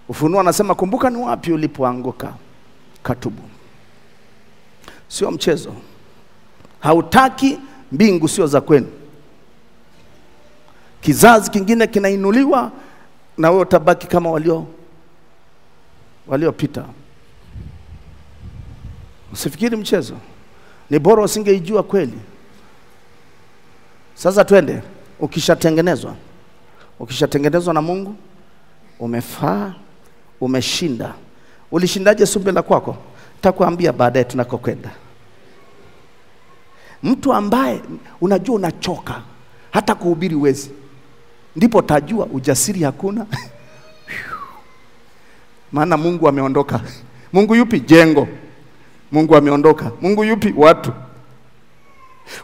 Ufunuo anasema kumbuka ni wapi ulipoanguka, katubu. Sio mchezo. Hautaki mbingu sio za kwenu. Kizazi kingine kinainuliwa na wewe utabaki kama waliopita. Usifikiri mchezo. Ni bora usingeijua kweli. Sasa twende. Ukishatengenezwa na Mungu, umefaa, umeshinda. Ulishindaje sumbe la kwako? Nitakwambia baadaye tunakokwenda. Mtu ambaye unajua unachoka, hata kuhubiri uwezi, ndipo tajua ujasiri hakuna. Maana Mungu ameondoka. Mungu yupi? Jengo. Mungu ameondoka. Mungu yupi? Watu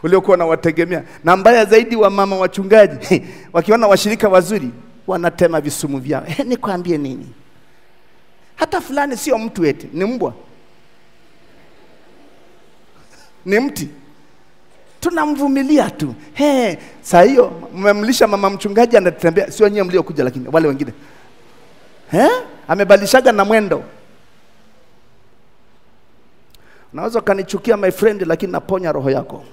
uliokuwa na wategemea. Na mbaya zaidi wa mama wachungaji wakiona washirika wazuri wanatema visumu vyao. Nikwambie nini? Hata fulani sio mtu eti, ni mbwa. Ni mti. Tunamvumilia tu. Saa hiyo mmemlisha mama mchungaji anatembea, sio nyewe mliokuja lakini wale wengine. Amebadilishaga na mwendo. Unaweza kanichukia my friend, lakini naponya roho yako.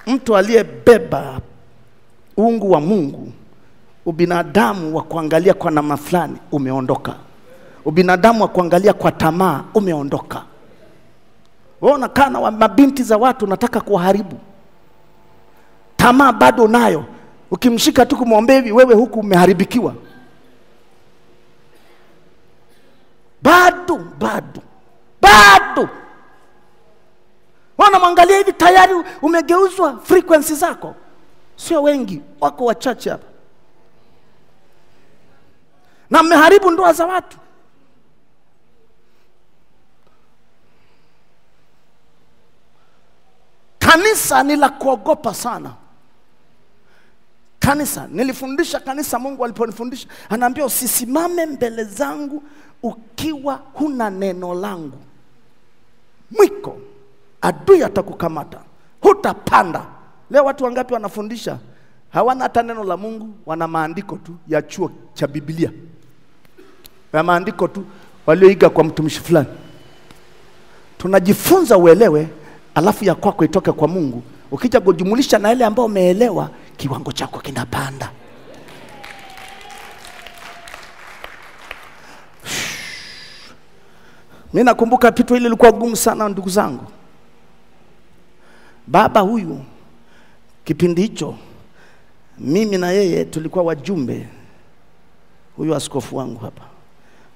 Mtu aliyebeba uungu wa Mungu, ubinadamu wa kuangalia kwa namna fulani umeondoka. Ubinadamu wa kuangalia kwa tamaa umeondoka. Wewe unakaa na mabinti za watu unataka kuharibu. Tamaa bado nayo. Ukimshika tu kumwombea hivi, wewe huku umeharibikiwa. Bado. Wanamwangalia hivi tayari umegeuzwa frequency zako. Sio wengi, wako wachache hapa. Na mmeharibu ndoa za watu. Kanisa ni la kuogopa sana. Kanisa, nilifundisha kanisa, Mungu aliponifundisha, anaambia usisimame mbele zangu ukiwa huna neno langu. Mwiko, adui atakukamata. Hutapanda. Leo watu wangapi wanafundisha hawana hata neno la Mungu, wana maandiko tu ya chuo cha Biblia. Ya maandiko tu walioiga kwa mtumishi fulani. Tunajifunza uelewe, alafu ya kwako itoke kwa Mungu. Ukija kujumulisha na ile ambao umeelewa, kiwango chako kinapanda. Mimi nakumbuka pito ile ilikuwa gumu sana ndugu zangu. Baba huyu kipindi hicho mimi na yeye tulikuwa wajumbe. Huyu askofu wangu hapa.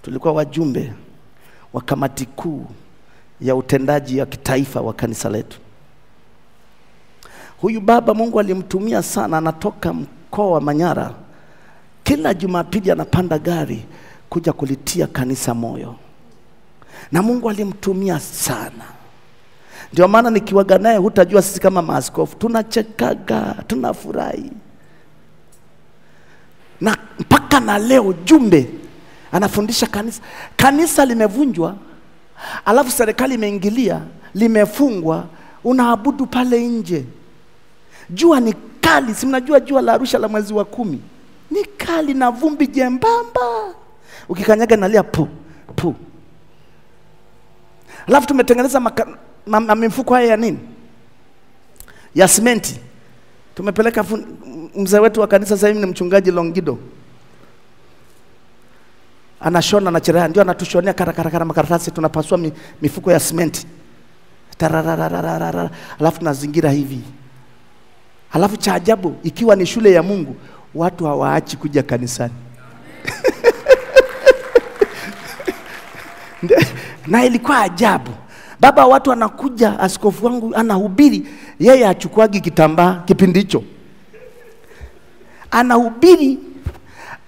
Tulikuwa wajumbe wa kamati kuu ya utendaji ya kitaifa wa kanisa letu. Huyu baba Mungu alimtumia sana, anatoka mkoa wa Manyara. Kila Jumapili anapanda gari kuja kulitia kanisa moyo. Na Mungu alimtumia sana. Ndio maana nikiwaga naye hutajua sisi kama maaskofu tunachekaga, tunafurahi. Na mpaka na leo jumbe anafundisha kanisa. Kanisa limevunjwa, alafu serikali imeingilia, limefungwa, unaabudu pale nje. Jua ni kali, si mnajua jua la Arusha la mwezi wa 10. Ni kali na vumbi jembamba. Ukikanyaga nalia pu. Alafu tumetengeneza mifuko haya ya nini? Ya simenti. Tumepeleka mzee wetu wa kanisa sasa hivi ni mchungaji Longido. Anashona na cherehani, ndio anatushonea karakara makaratasi, tunapasua mifuko ya simenti. Alafu tunazingira hivi. Alafu cha ajabu, ikiwa ni shule ya Mungu, watu hawaachi kuja kanisani. Na ilikuwa ajabu. Baba watu anakuja, askofu wangu anahubiri, yeye achukuagi kitambaa kipindi hicho. Anahubiri,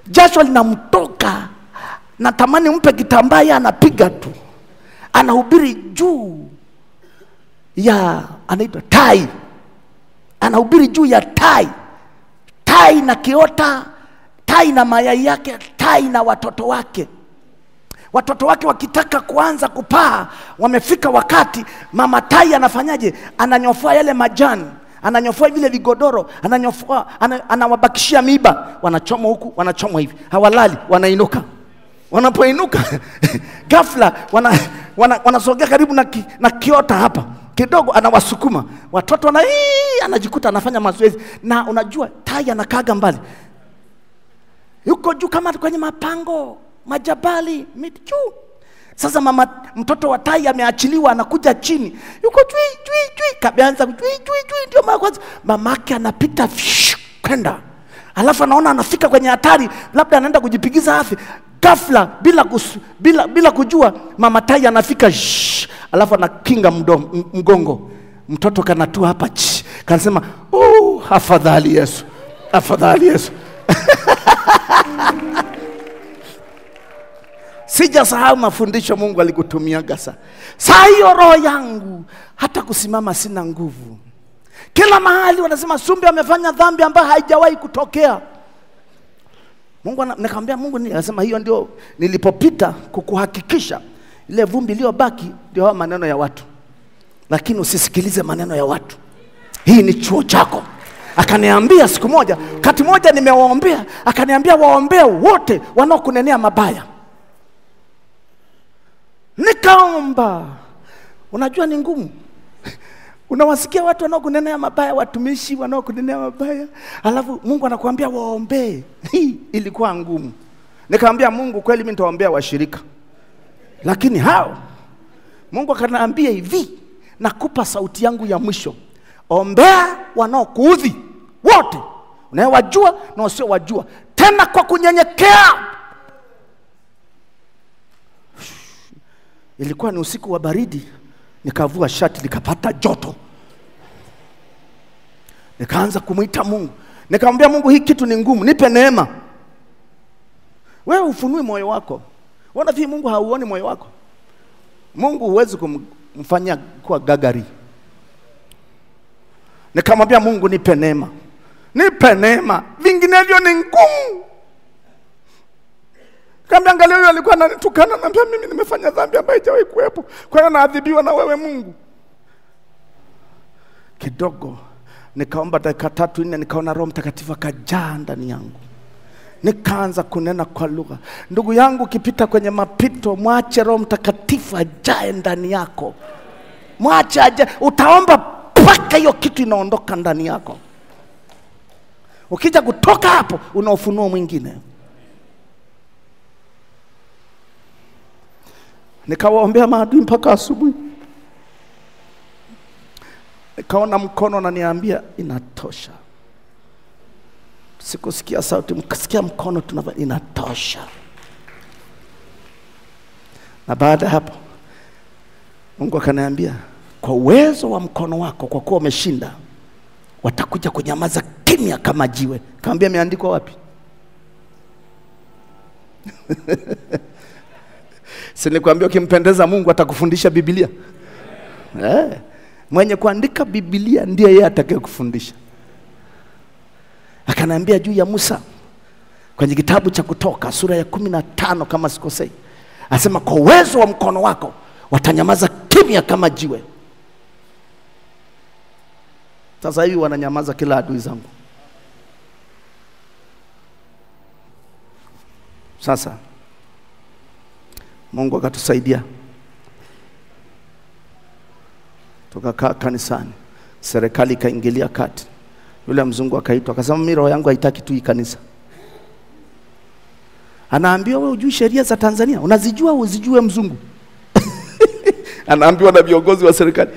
jasho linamtoka, natamani mpe kitambaa, yeye anapiga tu. Anahubiri juu. ya anaitwa tai. Anahubiri juu ya tai. Tai na kiota, tai na mayai yake, tai na watoto wake. Watoto wake wakitaka kuanza kupaa, wamefika wakati, mama tai anafanyaje? Ananyofoa yale majani, ananyofoa vile vigodoro, ananyofoa, anawabakishia miiba. Wanachomwa huku, wanachomwa hivi. Hawalali, wanainuka. Wanapoinuka ghafla wanasogea karibu na kiota hapa. Kidogo anawasukuma. Watoto anajikuta anafanya mazoezi. Na unajua tai anakaga mbali. Yuko juu kama kwenye mapango, majabali, miti juu. Sasa mtoto wa tai ameachiliwa, anakuja chini. Yuko chui, kabianza chui, ndio mara kwanza. Mamake anapita kwenda. Alafu anaona anafika kwenye hatari, labda anaenda kujipigiza afi. Ghafla bila kujua, mama tai anafika, alafu anakinga mgongo. Mtoto kanatua hapa, kanasema, afadhali Yesu, afadhali Yesu. Sijasahau mafundisho Mungu alikutumia gasa. Saa hiyo roho yangu hata kusimama sina nguvu. Kila mahali wanasema Sumbi amefanya dhambi ambayo haijawahi kutokea. Mungu nikamwambia Mungu anasema hiyo ndio nilipopita kukuhakikisha ile vumbi iliyobaki ndio maneno ya watu. Lakini usisikilize maneno ya watu. Hii ni chuo chako. Akaniambia siku moja, wakati moja nimewaombea, akaniambia waombee wote wanaokunenea mabaya. Nikaomba. Unajua ni ngumu. Unawasikia watu wanaokunenea mabaya, watumishi wanaokunenea mabaya, alafu Mungu anakuambia waombee. Hii ilikuwa ngumu. Nikamwambia Mungu, kweli mimi nitaombea washirika. Lakini hao Mungu akaniambia hivi, nakupa sauti yangu ya mwisho. Ombea wanaokuudhi wote, unayewajua na usiowajua, tena kwa kunyenyekea. Ilikuwa ni usiku wa baridi, nikavua shati nikapata joto. Nikaanza kumuita Mungu. Nikamwambia Mungu, hii kitu ni ngumu, nipe neema. Wewe ufunue moyo wako. Unafikiri Mungu hauoni moyo wako? Mungu huwezi kumfanyia kuwa gagari. Nikamwambia Mungu, nipe neema. Nipe neema, vinginevyo ni ngumu. Kama angalia yule alikuwa ananitukana, anambia mimi nimefanya dhambi ambayo haijawahi kuwepo, kwa hiyo naadhibiwa na wewe Mungu. Kidogo nikaomba dakika 3-4, nikaona Roho Mtakatifu akajaa ndani yangu. Nikaanza kunena kwa lugha. Ndugu yangu, ukipita kwenye mapito, mwache Roho Mtakatifu ajae ndani yako. Mwache ajae, utaomba mpaka hiyo kitu inaondoka ndani yako. Ukija kutoka hapo, una ufunuo mwingine. Nikawaombea maadui mpaka asubuhi. Nikaona mkono unaniambia inatosha. Sikusikia sauti, mkasikia mkono tunafanya inatosha. Na baada hapo Mungu akaniambia, kwa uwezo wa mkono wako, kwa kuwa umeshinda, watakuja kunyamaza kimya kama jiwe. Kaambia imeandikwa wapi? Si nilikwambia ukimpendeza Mungu atakufundisha Biblia? Mwenye kuandika Biblia ndiye yeye atakayekufundisha. Akaniambia juu ya Musa kwenye kitabu cha Kutoka sura ya 15 kama sikosei. Anasema kwa uwezo wa mkono wako watanyamaza kimya kama jiwe. Sasa hivi wananyamaza kila adui zangu. Sasa Mungu akatusaidia. Tukakaa kanisani. Serikali ikaingilia kati. Yule mzungu akaitwa, akasema mimi roho yangu haitaki tu hii kanisa. Anaambiwa wewe hujui sheria za Tanzania? Unazijua uzijue mzungu? Anaambiwa na viongozi wa serikali.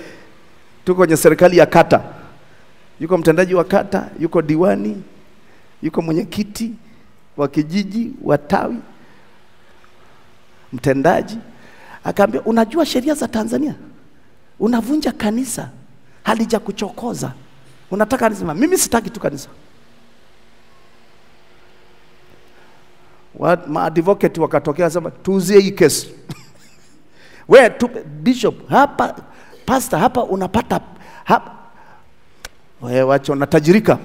Tuko kwenye serikali ya kata. Yuko mtendaji wa kata, yuko diwani, yuko mwenyekiti wa kijiji, wa tawi, mtendaji. Akaambia unajua sheria za Tanzania? Unavunja kanisa halija kuchokoza. Unataka nisema mimi sitaki tu kanisa. Advocate wakatokea sema tuuzie hii kesi. Wewe tu bishop hapa pastor, hapa unapata hapa. Wewe wacha unatajirika.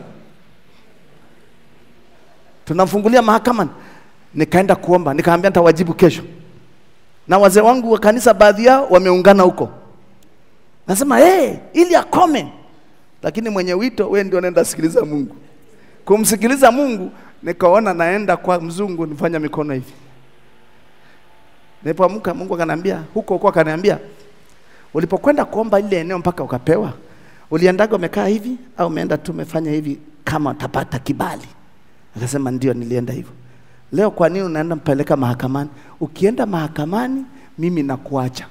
Tunamfungulia mahakama. Nikaenda kuomba, nikaambia nitawajibu kesho. Na wazee wangu wa kanisa baadhi yao wameungana huko. Nasema ili akome. Lakini mwenye wito wewe ndio unaenda sikiliza Mungu. Kumsikiliza Mungu, nikaona naenda kwa mzungu nifanya mikono hivi. Nilipoamka Mungu akaniambia, huko akaniambia, ulipokwenda kuomba ile eneo mpaka ukapewa, uliendaga umekaa hivi au umeenda tu umefanya hivi kama utapata kibali? Akasema ndio, nilienda hivyo. Leo kwa nini unaenda mpeleka mahakamani? Ukienda mahakamani mimi nakuacha.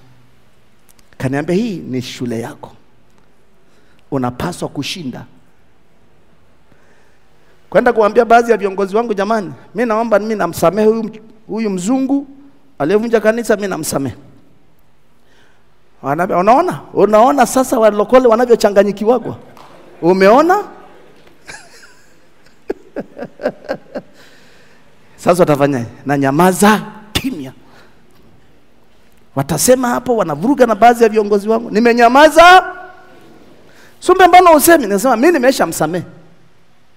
Kaniambia, hii ni shule yako, unapaswa kushinda. Kwenda kuambia baadhi ya viongozi wangu, jamani, mimi naomba mimi namsamehe huyu mzungu aliyevunja kanisa, mimi namsamehe. Unaona sasa walokole wanavyochanganyikiwa. Umeona? Sasa watafanya na nyamaza kimya. Watasema hapo wanavuruga na baadhi ya viongozi wangu. Nimenyamaza. Sumbe mbona usemi? Nasema mimi nimeshamsamehe.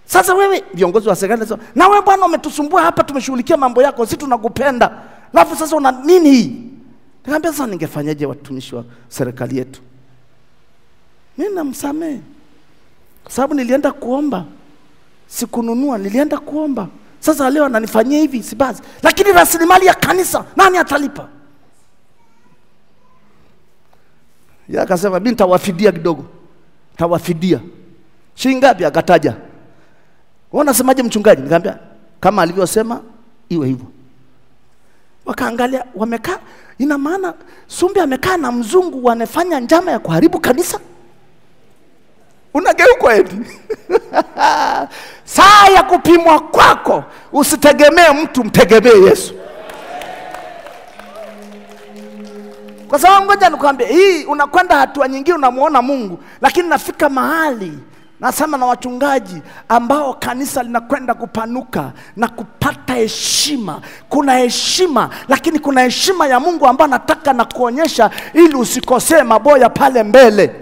Sasa wewe viongozi wa serikali nasema, na wewe bwana umetusumbua hapa, tumeshughulikia mambo yako, sisi tunakupenda. Alafu sasa una nini hii? Nikamwambia sasa ningefanyaje watumishi wa serikali yetu? Mimi namsamehe. Kwa sababu nilienda kuomba. Sikununua, nilienda kuomba. Sasa leo ananifanyia hivi, si basi. Lakini rasilimali ya kanisa nani atalipa? Yeye akasema mimi nitawafidia kidogo. Tawafidia. Shilingi ngapi? Akataja. Wewe unasemaje mchungaji? Nikamwambia kama alivyosema iwe hivyo. Wakaangalia, wamekaa, ina maana Sumbe amekaa na mzungu wanafanya njama ya kuharibu kanisa. Unageuka eti. Saa ya kupimwa kwako, usitegemee mtu, mtegemee Yesu. Kwa sababu ngoja nikwambie, hii unakwenda hatua nyingine, unamuona Mungu, lakini nafika mahali nasema na wachungaji ambao kanisa linakwenda kupanuka na kupata heshima. Kuna heshima, lakini kuna heshima ya Mungu ambayo anataka na kuonyesha ili usikosee maboya pale mbele.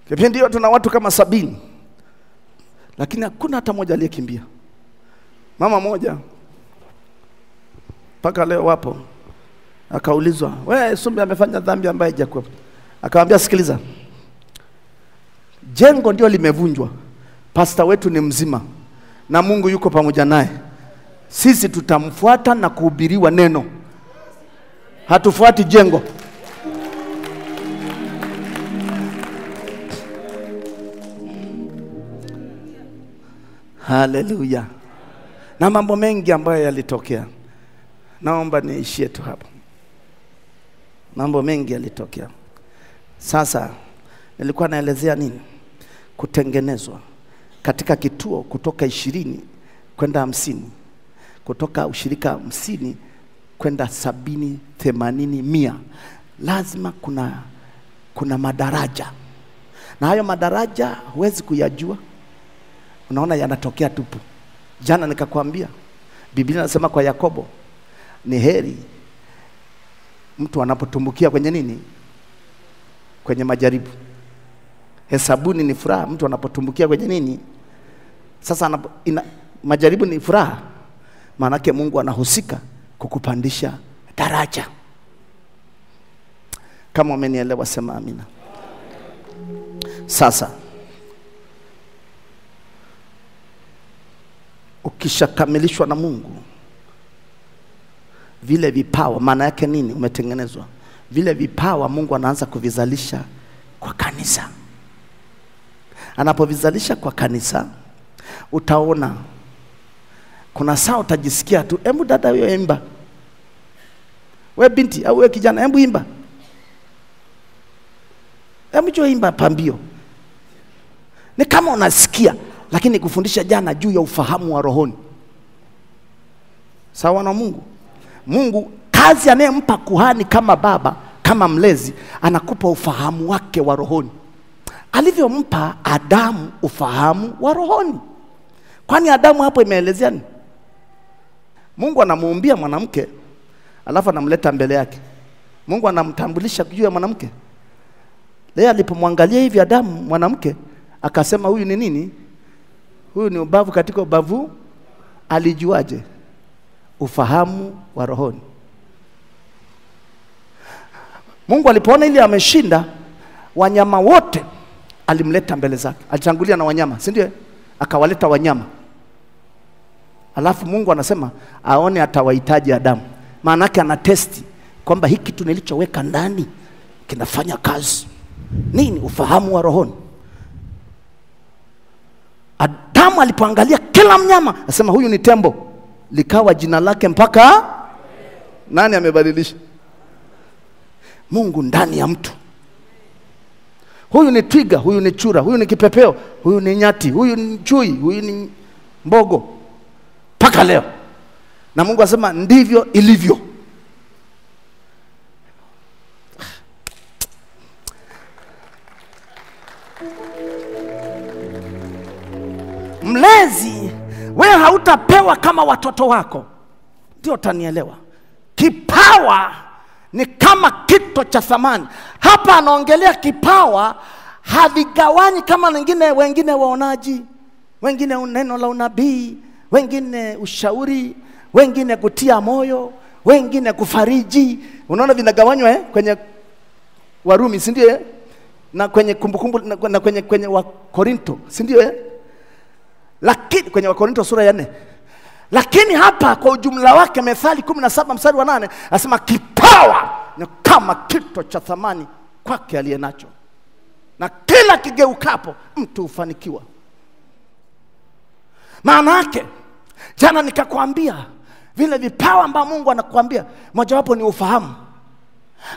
Kipindi hiyo tuna watu kama 70. Lakini hakuna hata mmoja aliyekimbia. Mama moja mpaka leo wapo. Akaulizwa, wewe Sumbe amefanya dhambi ambayo haijakuwa. Akamwambia, sikiliza. Jengo ndio limevunjwa. Pastor wetu ni mzima na Mungu yuko pamoja naye. Sisi tutamfuata na kuhubiriwa neno. Hatufuati jengo. Haleluya. Na mambo mengi ambayo yalitokea. Naomba niishie tu hapo. Mambo mengi yalitokea. Sasa nilikuwa naelezea nini? Kutengenezwa katika kituo kutoka 20 kwenda 50, kutoka ushirika 50 kwenda 70, 80, 100. Lazima kuna madaraja. Na hayo madaraja huwezi kuyajua. Unaona yanatokea tupu. Jana nikakwambia Biblia inasema kwa Yakobo, ni heri mtu anapotumbukia kwenye nini? Kwenye majaribu. Hesabuni ni furaha mtu anapotumbukia kwenye nini? Sasa majaribu ni furaha. Maana yake Mungu anahusika kukupandisha daraja. Kama umenielewa sema amina. Sasa ukishakamilishwa na Mungu, vile vipawa, maana yake nini? Umetengenezwa. Vile vipawa Mungu anaanza kuvizalisha kwa kanisa. Anapovizalisha kwa kanisa, utaona kuna saa utajisikia tu, hebu dada wewe imba. Wewe binti au wewe kijana, hebu imba. Hebu jo imba pambio. Ni kama unasikia, lakini kufundisha jana juu ya ufahamu wa rohoni. Sawa na Mungu. Mungu kazi anayempa kuhani kama baba, kama mlezi, anakupa ufahamu wake wa rohoni. Alivyompa Adamu ufahamu wa rohoni. Kwani Adamu hapo imeelezea nini? Mungu anamuumbia mwanamke, alafu anamleta mbele yake. Mungu anamtambulisha juu ya mwanamke. Leo alipomwangalia hivi Adamu mwanamke, akasema huyu ni nini? Huyu ni ubavu katika ubavu. Alijuaje? Ufahamu wa rohoni. Mungu alipoona ili ameshinda, wanyama wote alimleta mbele zake. Alitangulia na wanyama, si ndio? Akawaleta wanyama. Alafu Mungu anasema aone atawahitaji Adamu. Maana yake ana testi kwamba hiki kitu nilichoweka ndani kinafanya kazi. Nini? Ufahamu wa rohoni. Adamu alipoangalia kila mnyama, asema huyu ni tembo. Likawa jina lake mpaka nani amebadilisha? Mungu ndani ya mtu. Huyu ni twiga, huyu ni chura, huyu ni kipepeo, huyu ni nyati, huyu ni chui, huyu ni mbogo. Paka leo. Na Mungu asema ndivyo ilivyo. Mlezi, wewe hautapewa kama watoto wako. Ndio utanielewa. Kipawa ni kama kito cha thamani. Hapa anaongelea kipawa havigawanyi kama wengine waonaji, wengine neno la unabii, wengine ushauri, wengine kutia moyo, wengine kufariji. Unaona vinagawanywa kwenye Warumi, si ndio? Na kwenye kumbukumbu na kwenye Wakorinto, si ndio? Lakini kwenye Wakorinto sura ya 4. Lakini hapa kwa ujumla wake Methali 17 mstari wa 8 anasema kipawa ni kama kito cha thamani kwake aliyenacho, na kila kigeukapo mtu ufanikiwa. Maana yake jana nikakwambia vile vipawa ambavyo Mungu anakuambia, mojawapo ni ufahamu.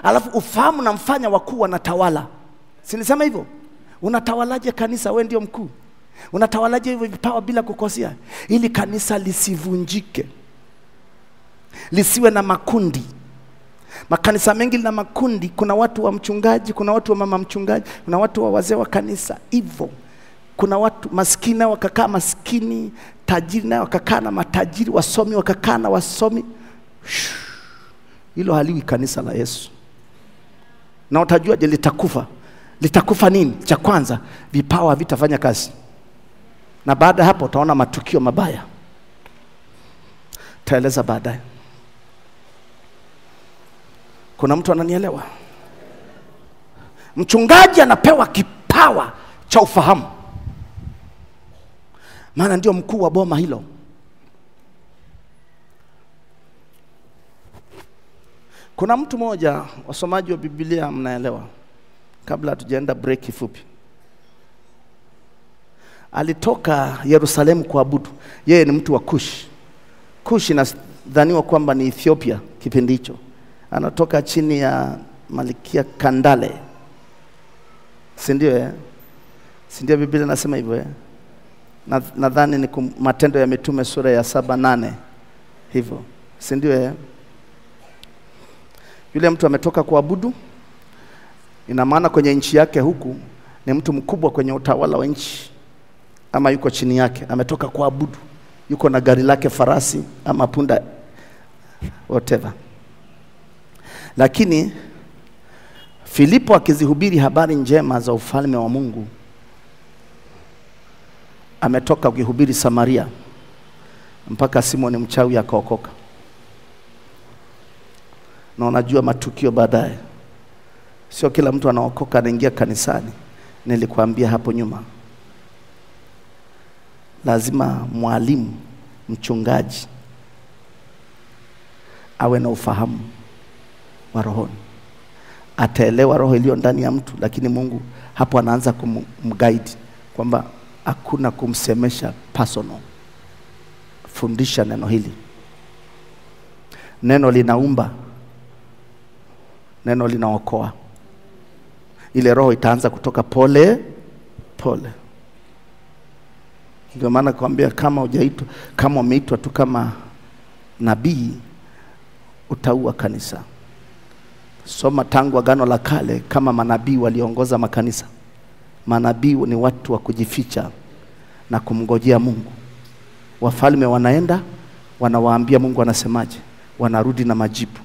Alafu ufahamu namfanya wakuu wanatawala. Si nilisema hivyo? Unatawalaje kanisa? Wewe ndio mkuu. Unatawalaje hivyo vipawa bila kukosea? Ili kanisa lisivunjike, lisiwe na makundi. Makanisa mengi na makundi. Kuna watu wa mchungaji, kuna watu wa mama mchungaji, kuna watu wa wazee wa kanisa. Hivyo kuna watu maskini wakakaa maskini, tajiri na wakakaa na matajiri, wasomi wakakaa na wasomi. Hilo haliwi kanisa la Yesu. Na utajua je litakufa? Litakufa nini? Cha kwanza, vipawa vitafanya kazi. Na baada hapo utaona matukio mabaya. Taeleza baadaye. Kuna mtu ananielewa? Mchungaji anapewa kipawa cha ufahamu, maana ndio mkuu wa boma hilo. Kuna mtu mmoja, wasomaji wa Biblia mnaelewa, kabla hatujaenda break fupi, alitoka Yerusalemu kuabudu. Yeye ni mtu wa Kush. Kush inadhaniwa kwamba ni Ethiopia kipindi hicho. Anatoka chini ya Malkia Kandale. Si ndio? Si ndio Biblia inasema hivyo? Nadhani ni Matendo ya Mitume sura ya 7-8 hivyo. Si ndio? Yule mtu ametoka kuabudu. Ina maana kwenye nchi yake huku ni mtu mkubwa kwenye utawala wa nchi, ama yuko chini yake. Ametoka kuabudu, yuko na gari lake farasi ama punda, whatever. Lakini Filipo akizihubiri habari njema za ufalme wa Mungu, ametoka kuhubiri Samaria mpaka Simoni mchawi akaokoka. Na unajua matukio baadaye. Sio kila mtu anaokoka anaingia kanisani. Nilikuambia hapo nyuma, lazima mwalimu, mchungaji awe na ufahamu wa rohoni. Ataelewa roho iliyo ndani ya mtu, lakini Mungu hapo anaanza kumguide kwamba hakuna kumsemesha personal. Fundisha neno hili. Neno linaumba, neno linaokoa. Ile roho itaanza kutoka pole pole. Ndio maana kuambia kama hujaitwa, kama umeitwa tu kama nabii, utaua kanisa. Soma tangu Agano la Kale kama manabii waliongoza makanisa. Manabii ni watu wa kujificha na kumngojea Mungu. Wafalme wanaenda, wanawaambia Mungu anasemaje, wanarudi na majibu.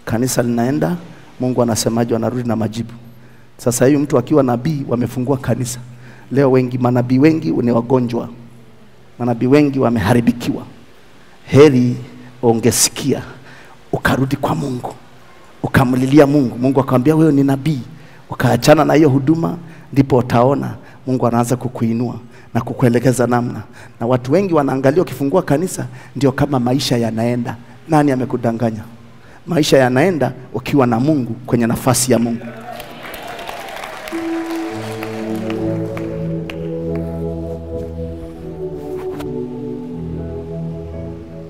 Kanisa linaenda, Mungu anasemaje, wanarudi na majibu. Sasa hiyo mtu akiwa nabii, wamefungua kanisa. Leo wengi, manabii wengi ni wagonjwa. Manabii wengi wameharibikiwa. Heri ungesikia, ukarudi kwa Mungu, ukamlilia Mungu. Mungu akamwambia wewe ni nabii, ukaachana na hiyo huduma, ndipo utaona Mungu anaanza kukuinua na kukuelekeza namna. Na watu wengi wanaangalia ukifungua kanisa ndio kama maisha yanaenda. Nani amekudanganya? Maisha yanaenda ukiwa na Mungu, kwenye nafasi ya Mungu.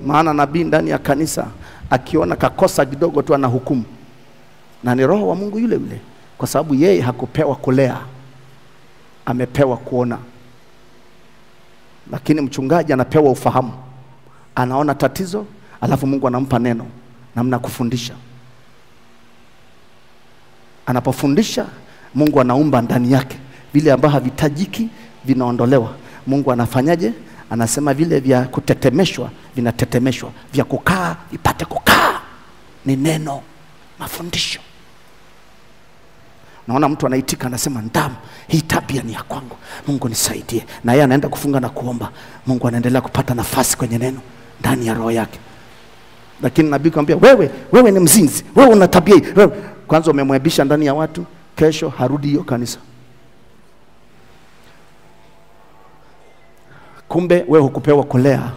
Maana nabii ndani ya kanisa akiona kakosa kidogo tu anahukumu. Na ni roho wa Mungu yule yule, kwa sababu yeye hakupewa kulea, amepewa kuona. Lakini mchungaji anapewa ufahamu. Anaona tatizo, alafu Mungu anampa neno namna kufundisha. Anapofundisha, Mungu anaumba ndani yake vile ambavyo havitajiki vinaondolewa. Mungu anafanyaje? Anasema vile vya kutetemeshwa vinatetemeshwa, vya kukaa vipate kukaa. Ni neno, mafundisho. Naona mtu anaitika, anasema ndamu, hii tabia ni ya kwangu, Mungu nisaidie. Na yeye anaenda kufunga na kuomba. Mungu anaendelea kupata nafasi kwenye neno ndani ya roho yake. Lakini nabii akamwambia wewe ni mzinzi, wewe una tabia hii. Kwanza umemwebisha ndani ya watu, kesho harudi hiyo kanisa. Kumbe wewe hukupewa kulea.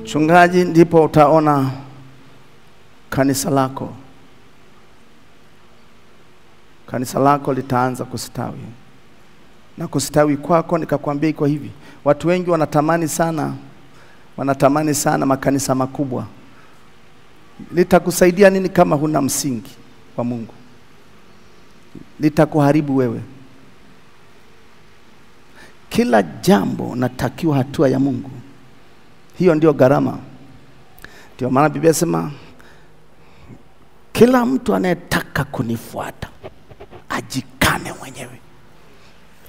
Mchungaji, ndipo utaona kanisa lako litaanza kustawi. Na kustawi kwako, nikakwambia iko hivi. Watu wengi wanatamani sana makanisa makubwa. Litakusaidia nini kama huna msingi wa Mungu? Litakuharibu wewe. Kila jambo natakiwa hatua ya Mungu. Hiyo ndio gharama. Ndio maana Biblia inasema kila mtu anayetaka kunifuata ajikane mwenyewe,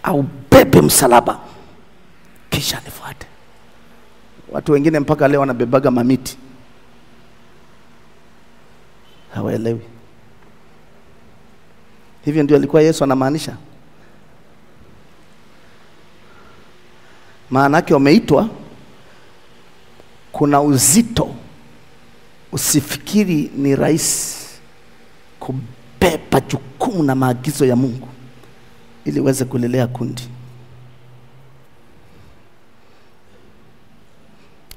au bebe msalaba kisha nifuate. Watu wengine mpaka leo wanabebaga mamiti, hawaelewi. Hivyo ndio alikuwa Yesu anamaanisha. Maana yake umeitwa, kuna uzito. Usifikiri ni rahisi kubeba jukumu na maagizo ya Mungu ili uweze kulelea kundi.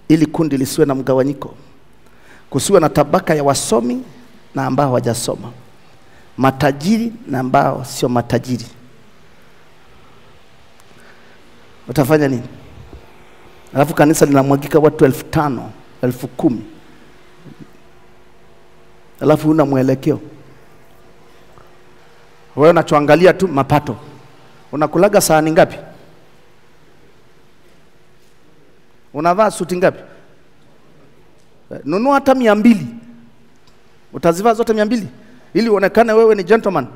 Ili kundi lisiwe na mgawanyiko. Kusiwe na tabaka ya wasomi na ambao hawajasoma, matajiri na ambao sio matajiri. Utafanya nini? Alafu kanisa linamwagika watu 5,000, 10,000. Alafu una mwelekeo. Wewe unachoangalia tu mapato. Unakulaga sahani ngapi? Unavaa suti ngapi? Nunua hata 200. Utazivaa zote 200 ili uonekane wewe ni gentleman.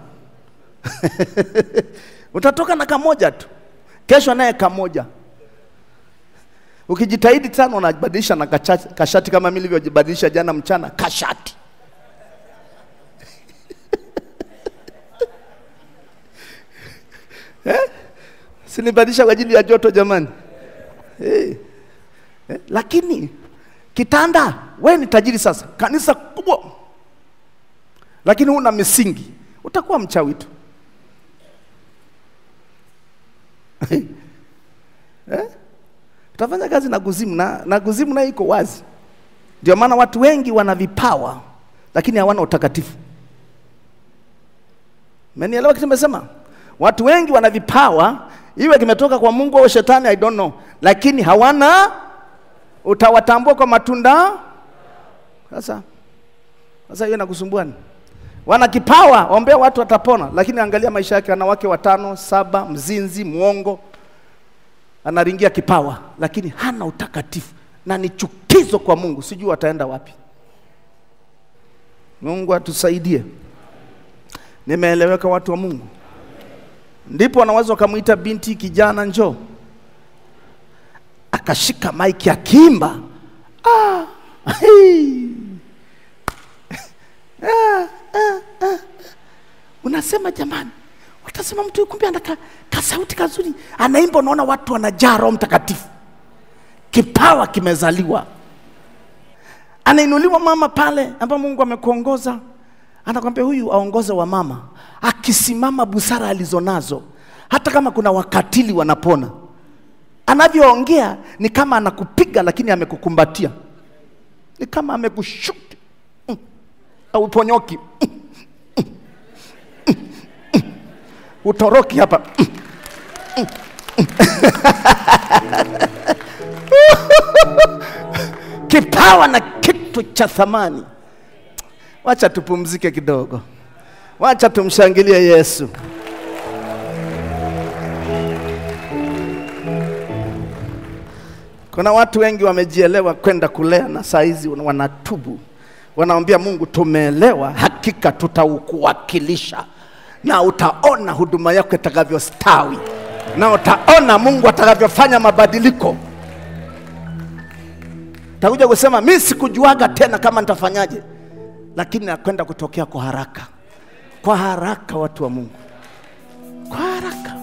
Utatoka na kamoja tu. Kesho naye kamoja. Ukijitahidi sana unabadilisha na kashati kama mimi nilivyojibadilisha jana mchana, kashati. Sinibadilisha kwa ajili ya joto jamani. Lakini kitanda, wewe ni tajiri sasa, kanisa kubwa, lakini huna misingi, utakuwa mchawi tu. Utafanya kazi na kuzimu, na kuzimu nayo iko wazi. Ndio maana watu wengi wana vipawa lakini hawana utakatifu. Mmenielewa kitu nimesema? Watu wengi wana vipawa, iwe kimetoka kwa Mungu au shetani, I don't know, lakini hawana, utawatambua kwa matunda. Sasa hiyo inakusumbua ni? Wana kipawa, ombea watu watapona, lakini angalia maisha yake, ana wake 5, 7, mzinzi, muongo. Anaringia kipawa lakini hana utakatifu. na ni chukizo kwa Mungu, sijui wataenda wapi. Mungu atusaidie. Nimeeleweka watu wa Mungu? Ndipo wanaweza kumuita binti kijana njoo, akashika maiki akiimba. Unasema jamani, watasema mtu kumbe ana sauti kazuri, anaimba, unaona watu wanajaa Roho Mtakatifu. Kipawa kimezaliwa. Anainuliwa mama pale ambapo Mungu amekuongoza, anakuambia huyu aongoze wa mama. Akisimama busara alizonazo, hata kama kuna wakatili wanapona. Anavyoongea ni kama anakupiga lakini amekukumbatia. Ni kama amekushuti. Au ponyoki. Utoroki hapa. Kipawa na kitu cha thamani. Wacha tupumzike kidogo. Wacha tumshangilie Yesu. Kuna watu wengi wamejielewa kwenda kulea na saa hizi wanatubu. Wanaambia Mungu, tumeelewa, hakika tutaukuwakilisha. Na utaona huduma yako itakavyostawi. Na utaona Mungu atakavyofanya mabadiliko. Takuja kusema mimi sikujuaga tena kama nitafanyaje. Lakini nakwenda kutokea kwa haraka. Kwa haraka watu wa Mungu. Kwa haraka.